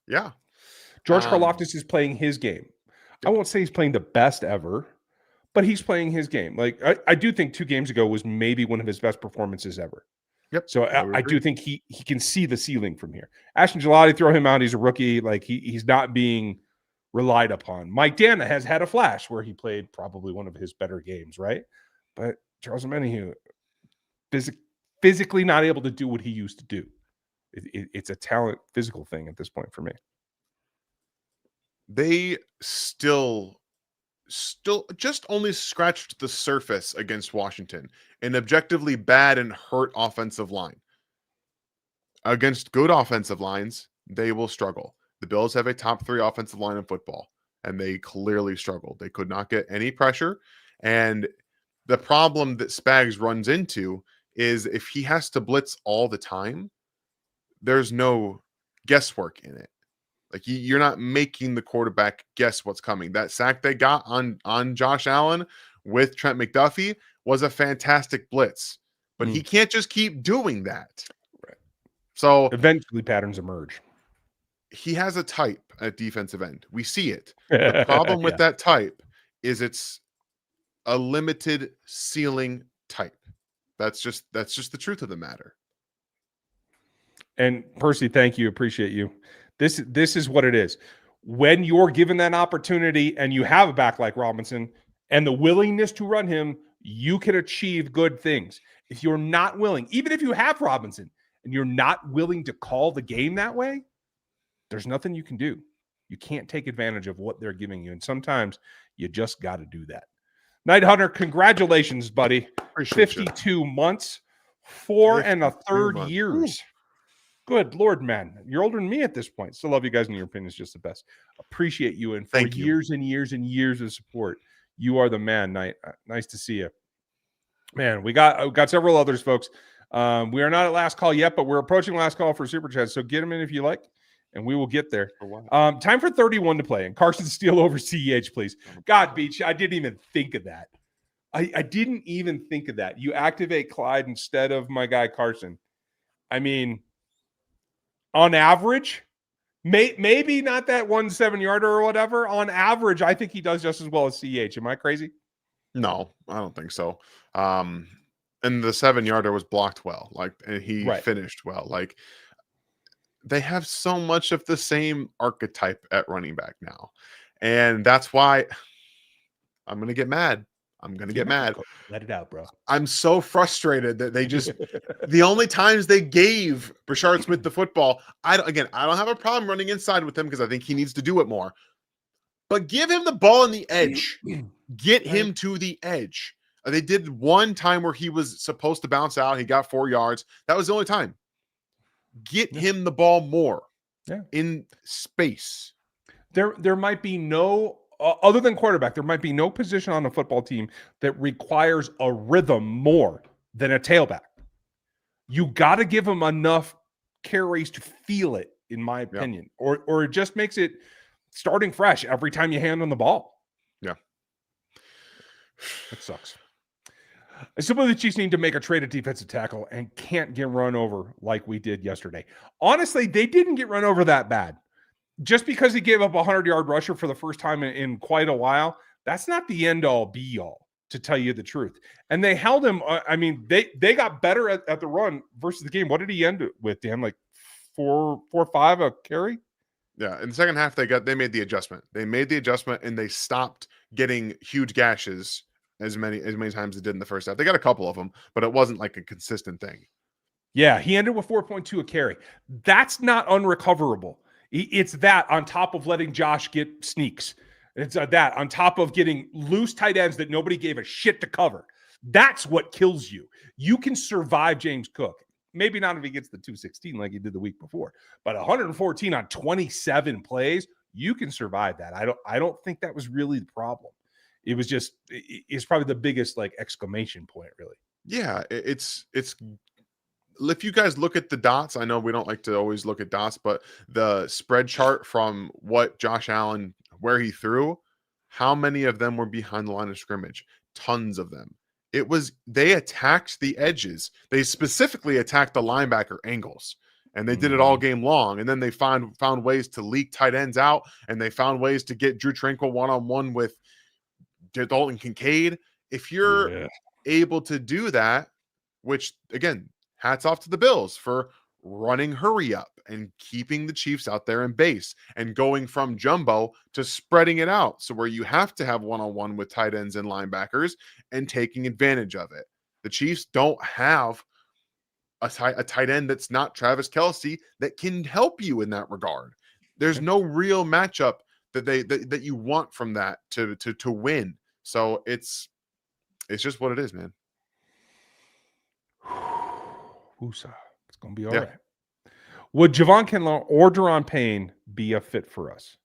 Yeah. George Karlaftis is playing his game. I won't say he's playing the best ever, but he's playing his game. Like I do think 2 games ago was maybe one of his best performances ever. Yep. So I do think he can see the ceiling from here. Ashton Gelati, throw him out. He's a rookie. Like he's not being relied upon. Mike Dana has had a flash where he played probably one of his better games, right? But Charles Omenihu, physically not able to do what he used to do. It's a talent, physical thing at this point for me. They still just only scratched the surface against Washington, an objectively bad and hurt offensive line. Against good offensive lines, they will struggle. The Bills have a top 3 offensive line in football, and they clearly struggled. They could not get any pressure. And the problem that Spags runs into is if he has to blitz all the time, there's no guesswork in it. Like you're not making the quarterback guess what's coming. That sack they got on Josh Allen with Trent McDuffie was a fantastic blitz, but he can't just keep doing that. Right. So eventually patterns emerge. He has a type at defensive end. We see it. The problem with that type is it's a limited ceiling type. That's just the truth of the matter. And Percy, thank you. Appreciate you. This is what it is. when you're given that opportunity and you have a back like Robinson and the willingness to run him, you can achieve good things. If you're not willing, even if you have Robinson and you're not willing to call the game that way, there's nothing you can do. You can't take advantage of what they're giving you. And sometimes you just got to do that. Night Hunter, congratulations, buddy. Appreciate 52 you. months, 4 1/3 months. years. Good Lord, man. You're older than me at this point. Still love you guys, and your opinion is just the best. Appreciate you. And for Thank you. years and years and years of support, you are the man, Knight. Nice to see you. Man, we got several others, folks. We are not at last call yet, but we're approaching last call for Super Chat. So get them in if you like, and we will get there. Time for 31 to play. And Carson Steele over CEH, please. God, Beach, I didn't even think of that. I didn't even think of that. You activate Clyde instead of my guy Carson. I mean, on average, maybe not that 1 7-yarder or whatever. On average, I think he does just as well as CEH. Am I crazy? No, I don't think so. And the 7-yarder was blocked well, and he finished well. Like, they have so much of the same archetype at running back now, and that's why I'm gonna get mad. Let it out, bro. I'm so frustrated that they just the only times they gave Brashard Smith the football, I don't have a problem running inside with him because I think he needs to do it more. But give him the ball on the edge. Get him to the edge. They did one time where he was supposed to bounce out. He got 4 yards. That was the only time. Get him the ball more in space. There might be no other than quarterback, there might be no position on a football team that requires a rhythm more than a tailback. You got to give him enough carries to feel it, in my opinion, or it just makes it starting fresh every time you hand on the ball. Yeah. That sucks. I suppose the Chiefs need to make a trade at defensive tackle and can't get run over like we did yesterday. Honestly, they didn't get run over that bad. Just because he gave up a 100-yard rusher for the first time in quite a while, that's not the end-all, be-all, to tell you the truth. And they held him. I mean, they got better at the run versus the game. What did he end with, Dan? Like 4-5 a carry? Yeah, in the second half, they made the adjustment. They made the adjustment, and they stopped getting huge gashes as many times as they did in the first half. They got a couple of them, but it wasn't like a consistent thing. Yeah, he ended with 4.2 a carry. That's not unrecoverable. It's that on top of letting Josh get sneaks. It's that on top of getting loose tight ends that nobody gave a shit to cover. That's what kills you. You can survive James Cook. Maybe not if he gets the 216 like he did the week before, but 114 on 27 plays, you can survive that. I don't think that was really the problem. It was just, it's probably the biggest like exclamation point, really. Yeah, it's if you guys look at the dots, I know we don't like to always look at dots, but the spread chart from what Josh Allen, where he threw, how many of them were behind the line of scrimmage? Tons of them. They attacked the edges. They specifically attacked the linebacker angles, and they did it all game long. And then they found ways to leak tight ends out, and they found ways to get Drew Tranquill one-on-one with Dalton Kincaid. If you're able to do that, which again, hats off to the Bills for running hurry up and keeping the Chiefs out there in base and going from jumbo to spreading it out. So where you have to have one-on-one with tight ends and linebackers and taking advantage of it. The Chiefs don't have a tight end that's not Travis Kelce that can help you in that regard. There's no real matchup that you want from that to win. So it's just what it is, man. Woosah. It's going to be all right. Would Javon Kinlaw or Daron Payne be a fit for us?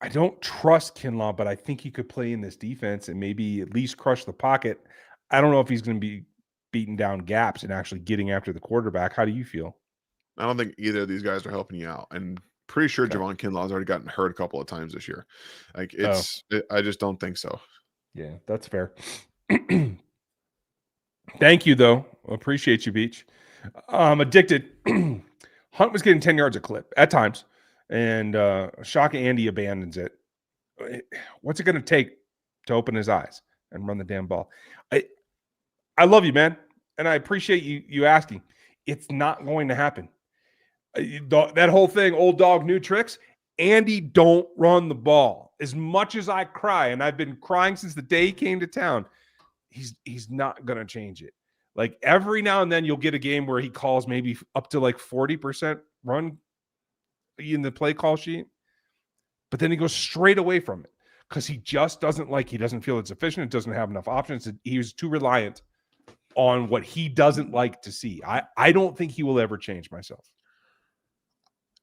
I don't trust Kinlaw, but I think he could play in this defense and maybe at least crush the pocket. I don't know if he's going to be beating down gaps and actually getting after the quarterback. How do you feel? I don't think either of these guys are helping you out. And pretty sure Javon Kinlaw's already gotten hurt a couple of times this year. Like I just don't think so. Yeah, that's fair. Thank you, though. Appreciate you, Beach. Addicted. Hunt was getting 10 yards a clip at times, and Shock Andy abandons it. What's it going to take to open his eyes and run the damn ball? I love you, man, and I appreciate you asking. It's not going to happen. That whole thing, old dog, new tricks. Andy, don't run the ball. As much as I cry, and I've been crying since the day he came to town, he's not going to change it. Like every now and then you'll get a game where he calls maybe up to like 40% run in the play call sheet, but then he goes straight away from it because he just he doesn't feel it's efficient. It doesn't have enough options. He was too reliant on what he doesn't like to see. I don't think he will ever change myself.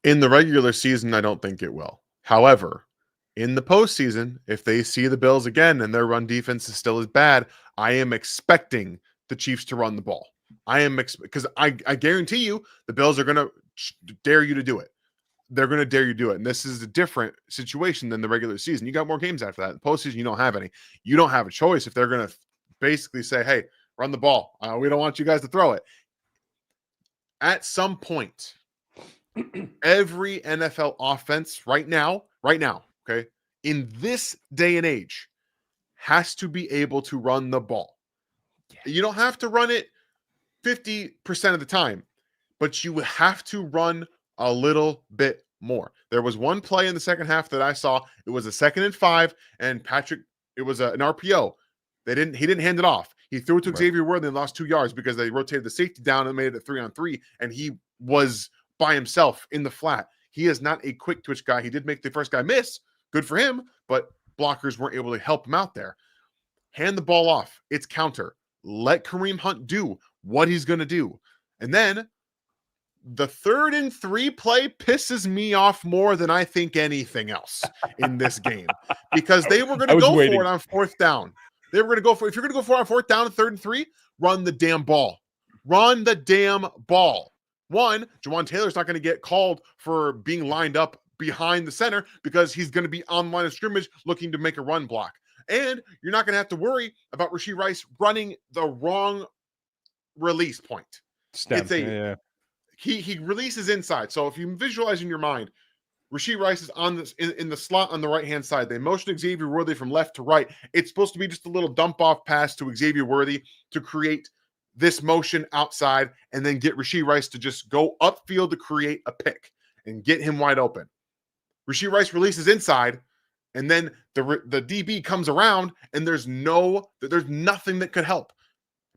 In the regular season, I don't think it will. However, in the postseason, if they see the Bills again and their run defense is still as bad, I am expecting the Chiefs to run the ball. Because I guarantee you the Bills are going to dare you to do it. They're going to dare you to do it. And this is a different situation than the regular season. You got more games after that. In the postseason, you don't have any. You don't have a choice if they're going to basically say, hey, run the ball. We don't want you guys to throw it. At some point, every NFL offense right now, okay, in this day and age, has to be able to run the ball. You don't have to run it 50% of the time, but you have to run a little bit more. There was one play in the second half that I saw. It was a 2nd and 5, and Patrick, it was an RPO. He didn't hand it off. He threw it to Xavier Worthy and lost 2 yards because they rotated the safety down and made it a 3-on-3, and he was by himself in the flat. He is not a quick twitch guy. He did make the first guy miss. Good for him, but blockers weren't able to help him out there. Hand the ball off. It's counter. Let Kareem Hunt do what he's going to do. And then the 3rd and 3 play pisses me off more than I think anything else in this game because they were going to go for it on 4th down. They were going to go for, if you're going to go for it on 4th down and 3rd and 3, run the damn ball. Run the damn ball. One, Jawan Taylor's not going to get called for being lined up behind the center because he's going to be on line of scrimmage looking to make a run block. And you're not going to have to worry about Rashee Rice running the wrong release point. He releases inside. So if you visualize in your mind, Rashee Rice is on this in the slot on the right-hand side. They motion Xavier Worthy from left to right. It's supposed to be just a little dump-off pass to Xavier Worthy to create this motion outside and then get Rashee Rice to just go upfield to create a pick and get him wide open. Rashee Rice releases inside, and then the DB comes around, and there's nothing that could help.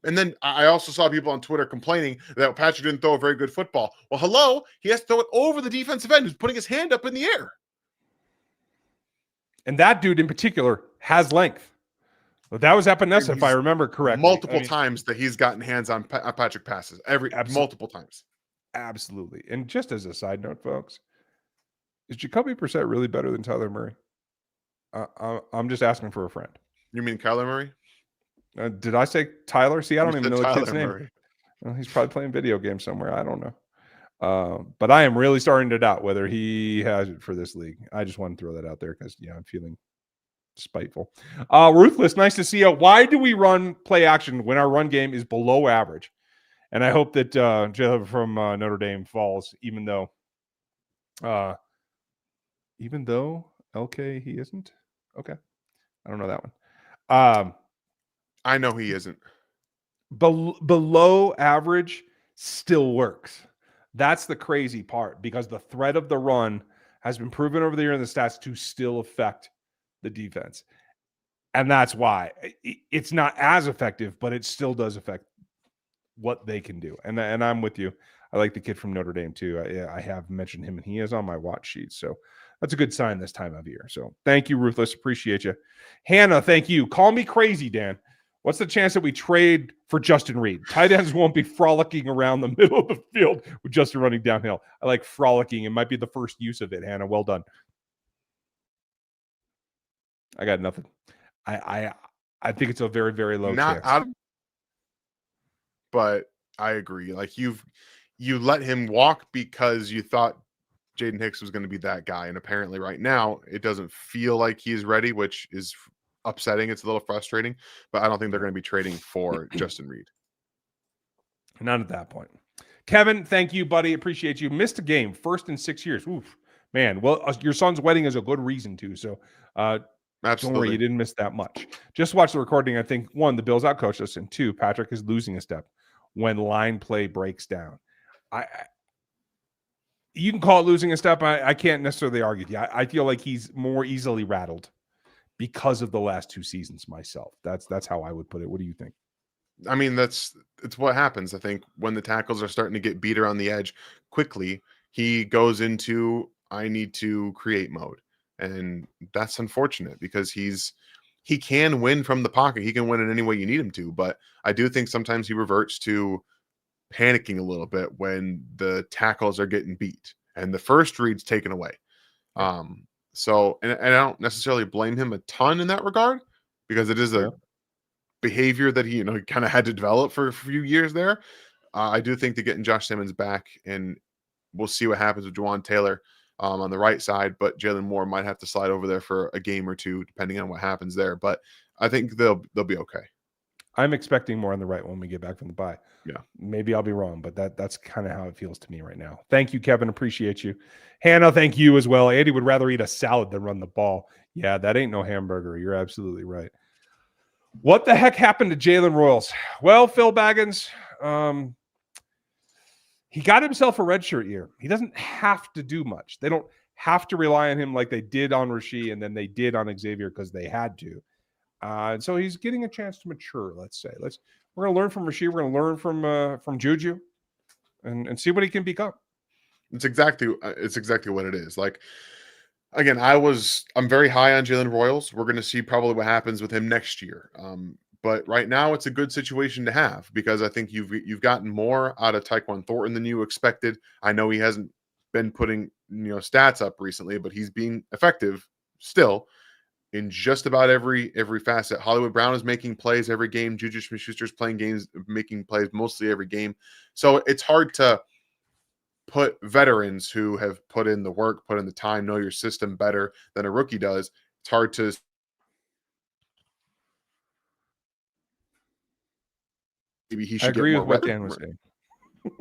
And then I also saw people on Twitter complaining that Patrick didn't throw a very good football. Well, hello, he has to throw it over the defensive end who's putting his hand up in the air. And that dude in particular has length. But that was Epinesa, if I remember correctly. Multiple times that he's gotten hands on Patrick passes. Multiple times. Absolutely. And just as a side note, folks, is Jacoby Brissett really better than Tyler Murray? I'm just asking for a friend. You mean Kyler Murray? Did I say Tyler? See, I don't even know the kid's name. Murray. Well, he's probably playing video games somewhere. I don't know. But I am really starting to doubt whether he has it for this league. I just want to throw that out there because, I'm feeling spiteful. Ruthless, nice to see you. Why do we run play action when our run game is below average? And I hope that Jalen from Notre Dame falls, even though LK, he isn't. Okay. I don't know that one. I know he isn't. Below average still works. That's the crazy part because the threat of the run has been proven over the year in the stats to still affect the defense. And that's why it's not as effective, but it still does affect what they can do. And I'm with you. I like the kid from Notre Dame too. I have mentioned him and he is on my watch sheet. So that's a good sign this time of year. So thank you, Ruthless. Appreciate you. Hannah, thank you. Call me crazy, Dan. What's the chance that we trade for Justin Reed? Tight ends won't be frolicking around the middle of the field with Justin running downhill. I like frolicking. It might be the first use of it, Hannah. Well done. I got nothing. I think it's a very, very low chance. But I agree. Like you let him walk because you thought Jaden Hicks was going to be that guy. And apparently right now it doesn't feel like he's ready, which is upsetting. It's a little frustrating, but I don't think they're going to be trading for Justin Reed. Not at that point. Kevin, thank you, buddy. Appreciate you. Missed a game, first in 6 years. Oof, man. Well, your son's wedding is a good reason to. So absolutely. Don't worry, you didn't miss that much. Just watch the recording. I think, one, the Bills outcoached us, and two, Patrick is losing a step when line play breaks down. You can call it losing a step. I can't necessarily argue with you. I feel like he's more easily rattled because of the last 2 seasons myself. That's how I would put it. What do you think? I mean, it's what happens. I think when the tackles are starting to get beat around the edge quickly, he goes into I need to create mode. And that's unfortunate because he can win from the pocket. He can win in any way you need him to, but I do think sometimes he reverts to panicking a little bit when the tackles are getting beat and the first read's taken away. Yeah. So and I don't necessarily blame him a ton in that regard because it is a Yeah. behavior that he kind of had to develop for a few years there. I do think that getting Josh Simmons back, and we'll see what happens with Juwan Taylor on the right side, but Jalen Moore might have to slide over there for a game or two, depending on what happens there. But I think they'll be okay. I'm expecting more on the right when we get back from the bye. Yeah. Maybe I'll be wrong, but that's kind of how it feels to me right now. Thank you, Kevin. Appreciate you. Hannah, thank you as well. Andy would rather eat a salad than run the ball. Yeah, that ain't no hamburger. You're absolutely right. What the heck happened to Jalen Royals? Well, Phil Baggins, he got himself a redshirt year. He doesn't have to do much. They don't have to rely on him like they did on Rasheed and then they did on Xavier because they had to. And so he's getting a chance to mature. Let's say we're going to learn from Rasheed. We're going to learn from Juju, and see what he can become. It's exactly what it is. Like again, I'm very high on Jalen Royals. We're going to see probably what happens with him next year. But right now, it's a good situation to have because I think you've gotten more out of Tyquan Thornton than you expected. I know he hasn't been putting stats up recently, but he's being effective still in just about every facet. Hollywood Brown is making plays every game. Juju Smith-Schuster's playing games, making plays mostly every game. So it's hard to put veterans who have put in the work, put in the time, know your system better than a rookie does. It's hard to maybe he I should get agree more with what rep. Dan was saying.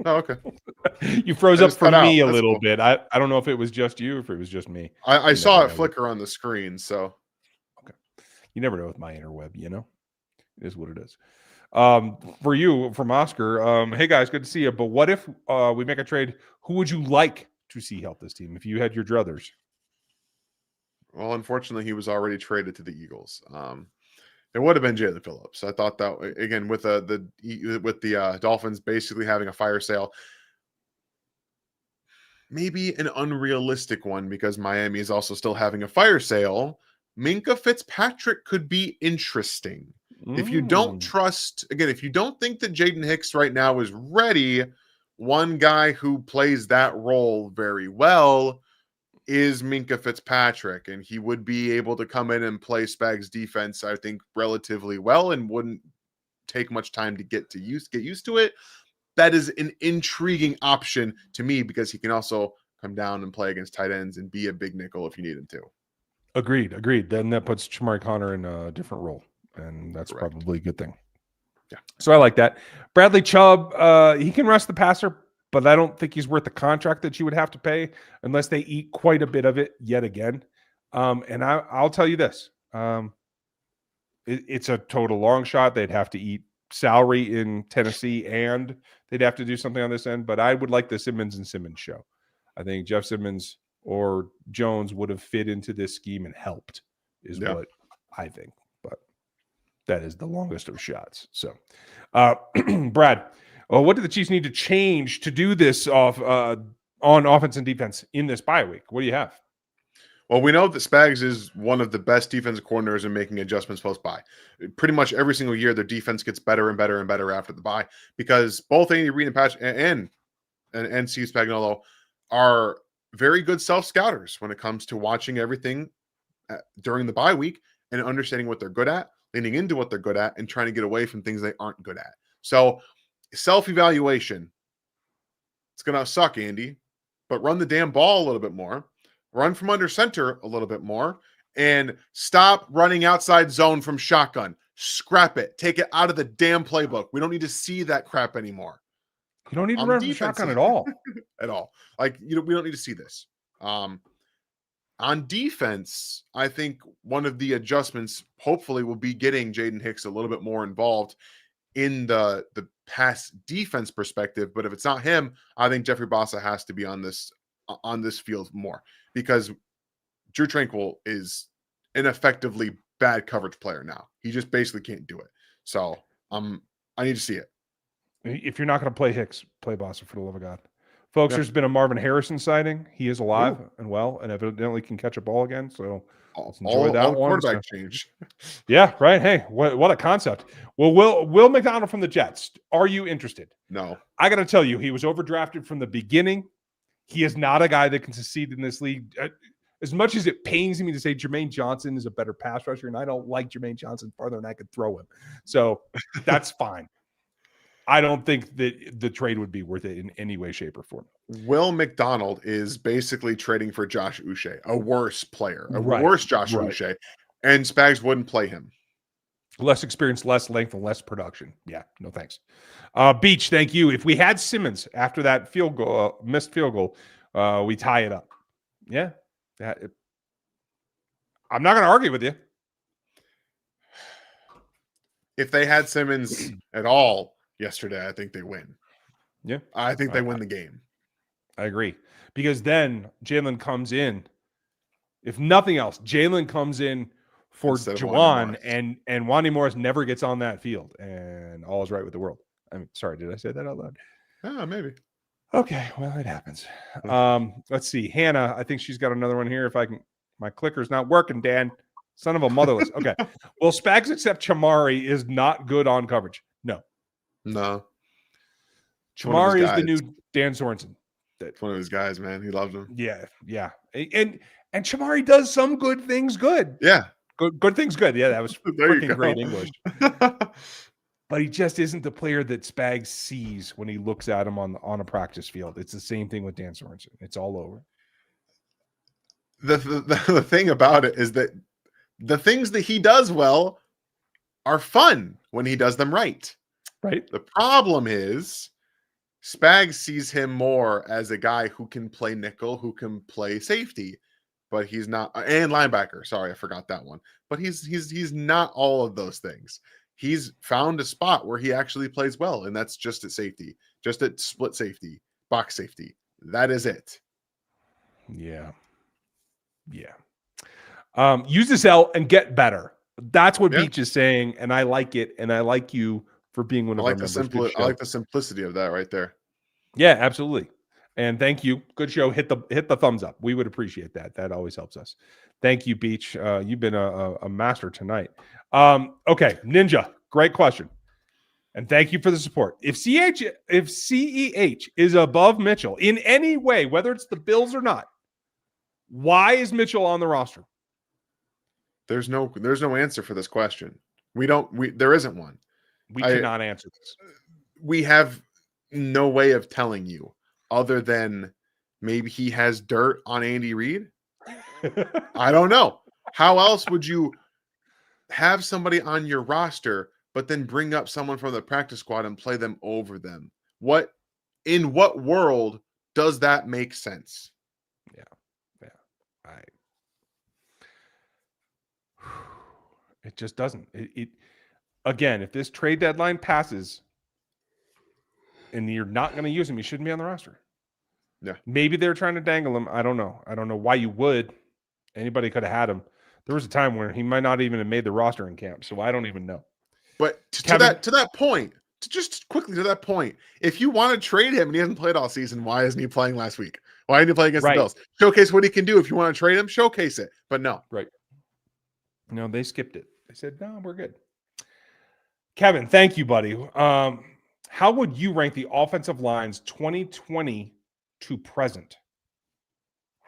Oh, okay. You froze I up just for cut out. me a That's little cool. bit. I don't know if it was just you or if it was just me. I You saw never it know. flicker on the screen, so You never know with my interweb, It is what it is. For you, from Oscar, hey guys, good to see you. But what if we make a trade? Who would you like to see help this team if you had your druthers? well, unfortunately, he was already traded to the Eagles. It would have been Jalen Phillips. I thought that again with the Dolphins basically having a fire sale, maybe an unrealistic one because Miami is also still having a fire sale. Minka Fitzpatrick could be interesting. If you don't if you don't think that Jaden Hicks right now is ready, one guy who plays that role very well is Minka Fitzpatrick, and he would be able to come in and play Spags defense, I think, relatively well and wouldn't take much time to get used to it. That is an intriguing option to me because he can also come down and play against tight ends and be a big nickel if you need him to. Agreed. Then that puts Chamari Connor in a different role, and that's Correct. probably a good thing. Yeah. So I like that. Bradley Chubb, he can rush the passer, but I don't think he's worth the contract that you would have to pay unless they eat quite a bit of it yet again. And I'll tell you this. It's a total long shot. They'd have to eat salary in Tennessee and they'd have to do something on this end. But I would like the Simmons and Simmons show. I think Jeff Simmons or Jones would have fit into this scheme and helped is what I think. But that is the longest of shots. So, Brad, what do the Chiefs need to change to do this on offense and defense in this bye week? What do you have? Well, we know that Spags is one of the best defensive coordinators in making adjustments post-bye. Pretty much every single year, their defense gets better and better and better after the bye because both Andy Reid and Patch and Steve Spagnuolo are very good self-scouters when it comes to watching everything during the bye week and understanding what they're good at, leaning into what they're good at, and trying to get away from things they aren't good at. So self-evaluation, it's going to suck, Andy, but run the damn ball a little bit more. Run from under center a little bit more and stop running outside zone from shotgun. Scrap it. Take it out of the damn playbook. We don't need to see that crap anymore. You don't need to run from shotgun at all. At all. Like, we don't need to see this. On defense, I think one of the adjustments hopefully will be getting Jaden Hicks a little bit more involved in the pass defense perspective. But if it's not him, I think Jeffrey Bossa has to be on this on this field more, because Drew Tranquil is an effectively bad coverage player now. He just basically can't do it. So I need to see it. If you're not going to play Hicks, play Boston for the love of God. Folks, Yeah. there's been a Marvin Harrison sighting. He is alive Ooh. and well, and evidently can catch a ball again. So let's enjoy all that one. quarterback change. Yeah, right. Hey, what a concept. Well, Will McDonald from the Jets. Are you interested? No. I got to tell you, he was overdrafted from the beginning. He is not a guy that can succeed in this league. As much as it pains me to say Jermaine Johnson is a better pass rusher, and I don't like Jermaine Johnson farther than I could throw him. So that's fine. I don't think that the trade would be worth it in any way, shape, or form. Will McDonald is basically trading for Josh Uche, a worse player, a Right, worse Josh right. Uche, and Spags wouldn't play him. Less experience, less length, and less production. Yeah, no thanks. Beach, thank you. If we had Simmons after that field goal, missed field goal, we tie it up. Yeah. I'm not going to argue with you. If they had Simmons at all yesterday, I think they win. Yeah. I think they win the game. I agree. Because then Jalen comes in. If nothing else, Jalen comes in for Juwan, and Wande Morris never gets on that field, and all is right with the world. I mean, sorry, did I say that out loud? Yeah, maybe. Okay, well, it happens. Let's see. Hannah, I think she's got another one here. If I can, my clicker's not working, Dan. Son of a motherless. Okay. Well, Spags except Chamari is not good on coverage. No. Chamari is the new Dan Sorensen. That's one of his guys, man. He loves him. Yeah. And Chamari does some good things good. Yeah. Good things good. Yeah, that was freaking great English. But he just isn't the player that Spags sees when he looks at him on a practice field. It's the same thing with Dan Sorensen. It's all over. The thing about it is that the things that he does well are fun when he does them right. Right. The problem is Spags sees him more as a guy who can play nickel, who can play safety, but he's not, and linebacker. Sorry, I forgot that one. But he's not all of those things. He's found a spot where he actually plays well, and that's just at safety, just at split safety, box safety. That is it. Yeah. Use this L and get better. That's what Beach is saying, and I like it, and I like you for being one of our members. I like the simplicity of that right there. Yeah, absolutely. And thank you. Good show. Hit the thumbs up. We would appreciate that. That always helps us. Thank you, Beach. You've been a master tonight. Okay, Ninja, great question. And thank you for the support. If CEH is above Mitchell in any way, whether it's the Bills or not, why is Mitchell on the roster? There's no answer for this question. There isn't one. We cannot answer this. We have no way of telling you other than maybe he has dirt on Andy Reid. I don't know. How else would you have somebody on your roster, but then bring up someone from the practice squad and play them over them? In what world does that make sense? Yeah. It just doesn't. Again, if this trade deadline passes and you're not going to use him, you shouldn't be on the roster. Yeah. Maybe they're trying to dangle him. I don't know. I don't know why you would. Anybody could have had him. There was a time where he might not even have made the roster in camp, so I don't even know. But to that point, if you want to trade him and he hasn't played all season, why isn't he playing last week? Why didn't he play against the Bills? Showcase what he can do. If you want to trade him, showcase it. But no. Right. No, they skipped it. They said, no, we're good. Kevin, thank you, buddy. How would you rank the offensive lines 2020 to present?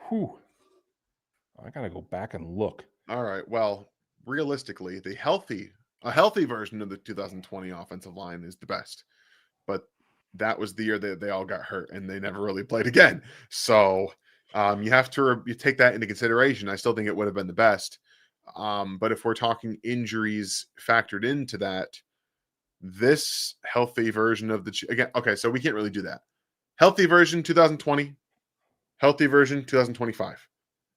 Whew. I got to go back and look. All right. Well, realistically, a healthy version of the 2020 offensive line is the best. But that was the year that they all got hurt and they never really played again. So you have to take that into consideration. I still think it would have been the best. But if we're talking injuries factored into that, this healthy version of so we can't really do that. Healthy version 2020, healthy version 2025.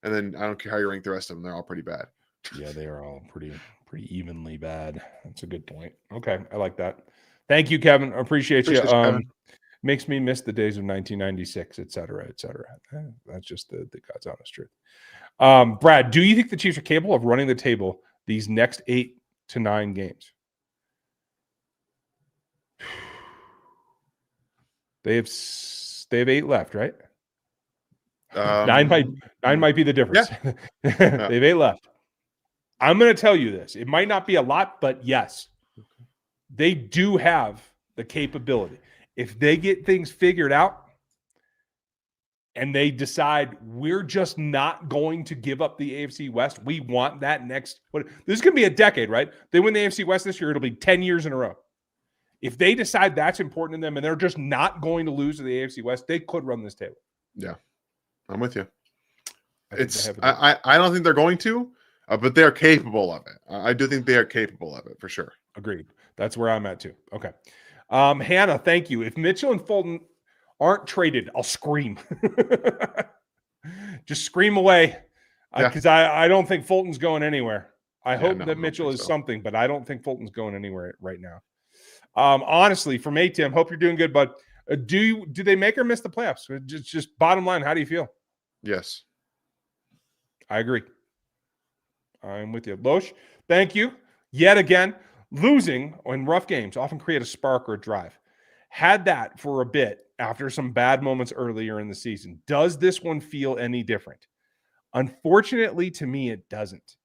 And then I don't care how you rank the rest of them, they're all pretty bad. Yeah, they are all pretty evenly bad. That's a good point. Okay, I like that. Thank you, Kevin. I appreciate you. Makes me miss the days of 1996, et cetera, et cetera. That's just the God's honest truth. Brad, do you think the Chiefs are capable of running the table these next 8 to 9 games? They have 8 left, right? Nine might be the difference. Yeah. They have 8 left. I'm going to tell you this. It might not be a lot, but yes, they do have the capability. If they get things figured out and they decide we're just not going to give up the AFC West, we want that next. This is going to be a decade, right? They win the AFC West this year, it'll be 10 years in a row. If they decide that's important to them and they're just not going to lose to the AFC West, they could run this table. Yeah, I'm with you. I I don't think they're going to, but they're capable of it. I do think they are capable of it for sure. Agreed. That's where I'm at too. Okay. Hannah, thank you. If Mitchell and Fulton aren't traded, I'll scream. Just scream away. Because I don't think Fulton's going anywhere. I hope that Mitchell is something, but I don't think Fulton's going anywhere right now. Honestly, from A-Tim, hope you're doing good, bud. Do they make or miss the playoffs? Just bottom line, how do you feel? Yes. I agree. I'm with you. Loesch, thank you. Yet again, losing in rough games often create a spark or a drive. Had that for a bit after some bad moments earlier in the season. Does this one feel any different? Unfortunately, to me, it doesn't.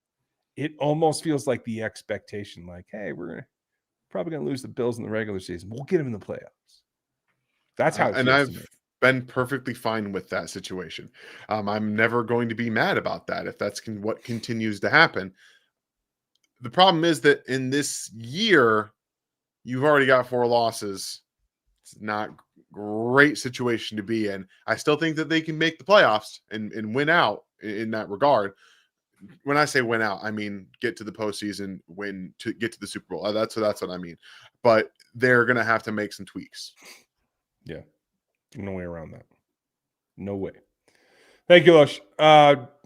It almost feels like the expectation, like, hey, we're probably going to lose the Bills in the regular season. We'll get them in the playoffs. That's how it feels. And I've been perfectly fine with that situation. I'm never going to be mad about that if that's what continues to happen. The problem is that in this year, you've already got 4 losses. It's not a great situation to be in. I still think that they can make the playoffs and win out in that regard. When I say win out, I mean get to the postseason, get to the Super Bowl. That's what I mean. But they're going to have to make some tweaks. Yeah. No way around that. No way. Thank you, Lush.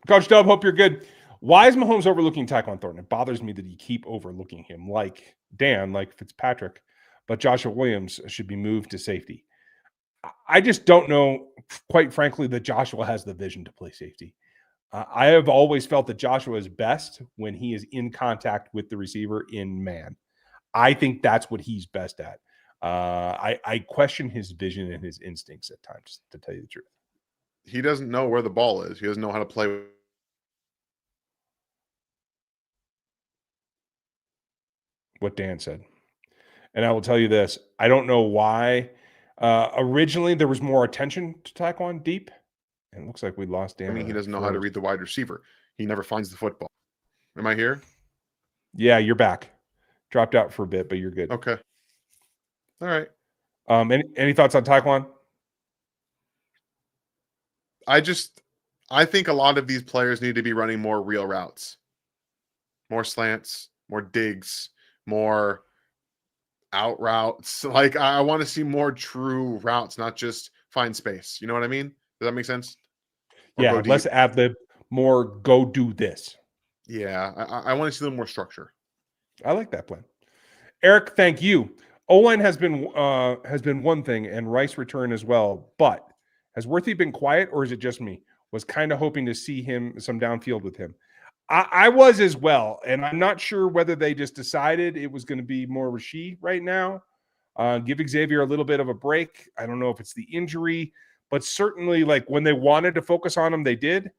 Coach Dub, hope you're good. Why is Mahomes overlooking Tyquan Thornton? It bothers me that you keep overlooking him like Dan, like Fitzpatrick, but Joshua Williams should be moved to safety. I just don't know, quite frankly, that Joshua has the vision to play safety. I have always felt that Joshua is best when he is in contact with the receiver in man. I think that's what he's best at. I question his vision and his instincts at times, to tell you the truth. He doesn't know where the ball is. He doesn't know how to play. What Dan said. And I will tell you this. I don't know why. Originally, there was more attention to Tyquan deep. And it looks like we lost Dan. I mean, he doesn't know how to read the wide receiver. He never finds the football. Am I here? Yeah, you're back. Dropped out for a bit, but you're good. Okay. All right. Any thoughts on Tyquan? I think a lot of these players need to be running more real routes, more slants, more digs, more out routes. Like I want to see more true routes, not just find space. You know what I mean? Does that make sense? Yeah, less ad-lib, more go do this. Yeah, I want to see a little more structure. I like that plan. Eric, thank you. O-line has been one thing, and Rice return as well. But has Worthy been quiet, or is it just me? Was kind of hoping to see him some downfield with him. I was as well, and I'm not sure whether they just decided it was going to be more Rasheed right now. Give Xavier a little bit of a break. I don't know if it's the injury, but certainly, like when they wanted to focus on him, they did,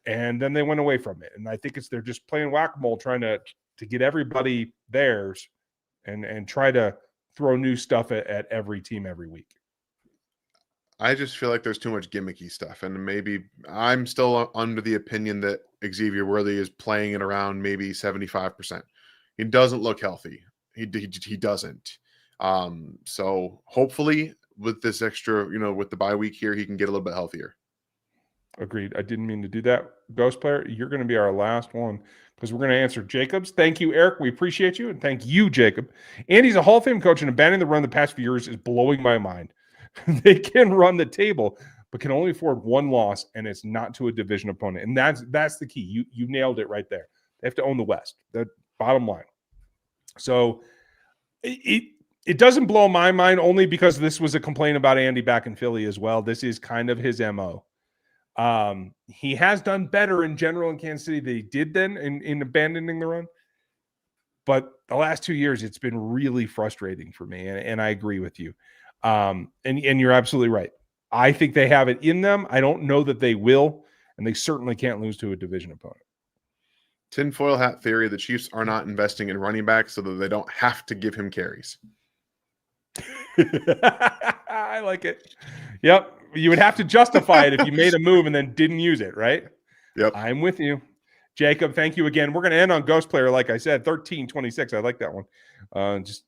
and then they went away from it. And I think they're just playing whack-a-mole, trying to get everybody theirs, and try to throw new stuff at every team every week. I just feel like there's too much gimmicky stuff, and maybe I'm still under the opinion that Xavier Worthy is playing it around maybe 75%. He doesn't look healthy. He doesn't. So hopefully with this extra, with the bye week here, he can get a little bit healthier. Agreed. I didn't mean to do that. Ghost Player, you're going to be our last one because we're going to answer Jacob's. Thank you, Eric. We appreciate you, and thank you, Jacob. Andy's a Hall of Fame coach, and abandoning the run the past few years is blowing my mind. They can run the table, but can only afford one loss, and it's not to a division opponent. And that's the key. You nailed it right there. They have to own the West. The bottom line. So It doesn't blow my mind only because this was a complaint about Andy back in Philly as well. This is kind of his MO. He has done better in general in Kansas City than he did then in abandoning the run. But the last 2 years, it's been really frustrating for me. And I agree with you. And you're absolutely right. I think they have it in them. I don't know that they will. And they certainly can't lose to a division opponent. Tinfoil hat theory: the Chiefs are not investing in running backs so that they don't have to give him carries. I like it. Yep. You would have to justify it if you made a move and then didn't use it, right? Yep. I'm with you. Jacob, thank you again. We're going to end on Ghost Player, like I said, 1326. I like that one.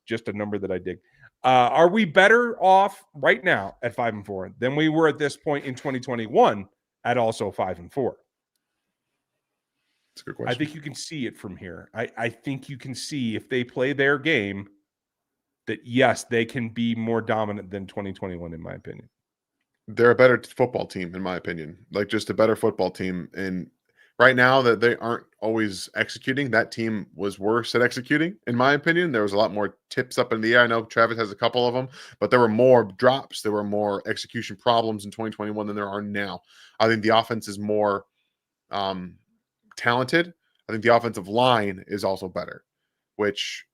Just a number that I dig. Are we better off right now at 5-4 than we were at this point in 2021 at also 5-4? That's a good question. I think you can see it from here. I think you can see if they play their game that, yes, they can be more dominant than 2021, in my opinion. They're a better football team, in my opinion. Like, just a better football team. And right now that they aren't always executing, that team was worse at executing, in my opinion. There was a lot more tips up in the air. I know Travis has a couple of them, but there were more drops. There were more execution problems in 2021 than there are now. I think the offense is more talented. I think the offensive line is also better, which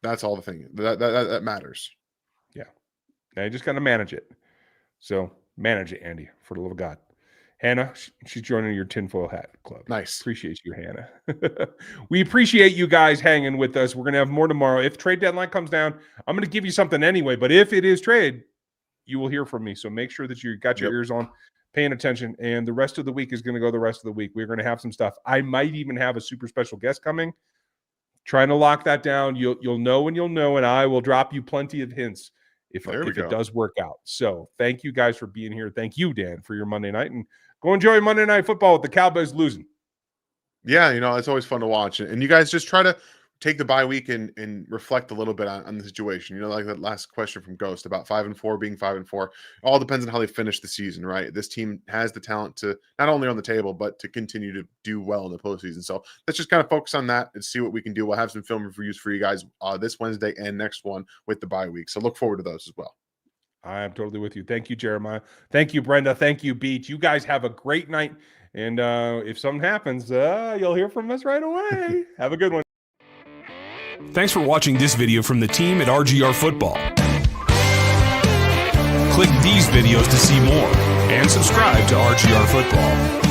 that's all the thing that matters. Yeah. Now you just got to manage it. So manage it, Andy, for the love of God. Hannah, she's joining your tinfoil hat club. Nice. Appreciate you, Hannah. We appreciate you guys hanging with us. We're going to have more tomorrow. If trade deadline comes down, I'm going to give you something anyway. But if it is trade, you will hear from me. So make sure that you got your ears on, paying attention. And the rest of the week is going to go the rest of the week. We're going to have some stuff. I might even have a super special guest coming. Trying to lock that down. You'll know when you'll know, and I will drop you plenty of hints if it does work out. So thank you guys for being here. Thank you, Dan, for your Monday night. And go enjoy Monday Night Football with the Cowboys losing. Yeah, it's always fun to watch. And you guys just try to take the bye week and reflect a little bit on the situation. Like that last question from Ghost about 5-4 being 5-4. All depends on how they finish the season, right? This team has the talent to not only on the table, but to continue to do well in the postseason. So let's just kind of focus on that and see what we can do. We'll have some film reviews for you guys this Wednesday and next one with the bye week. So look forward to those as well. I am totally with you. Thank you, Jeremiah. Thank you, Brenda. Thank you, Beach. You guys have a great night. And if something happens, you'll hear from us right away. Have a good one. Thanks for watching this video from the team at RGR Football. Click these videos to see more and subscribe to RGR Football.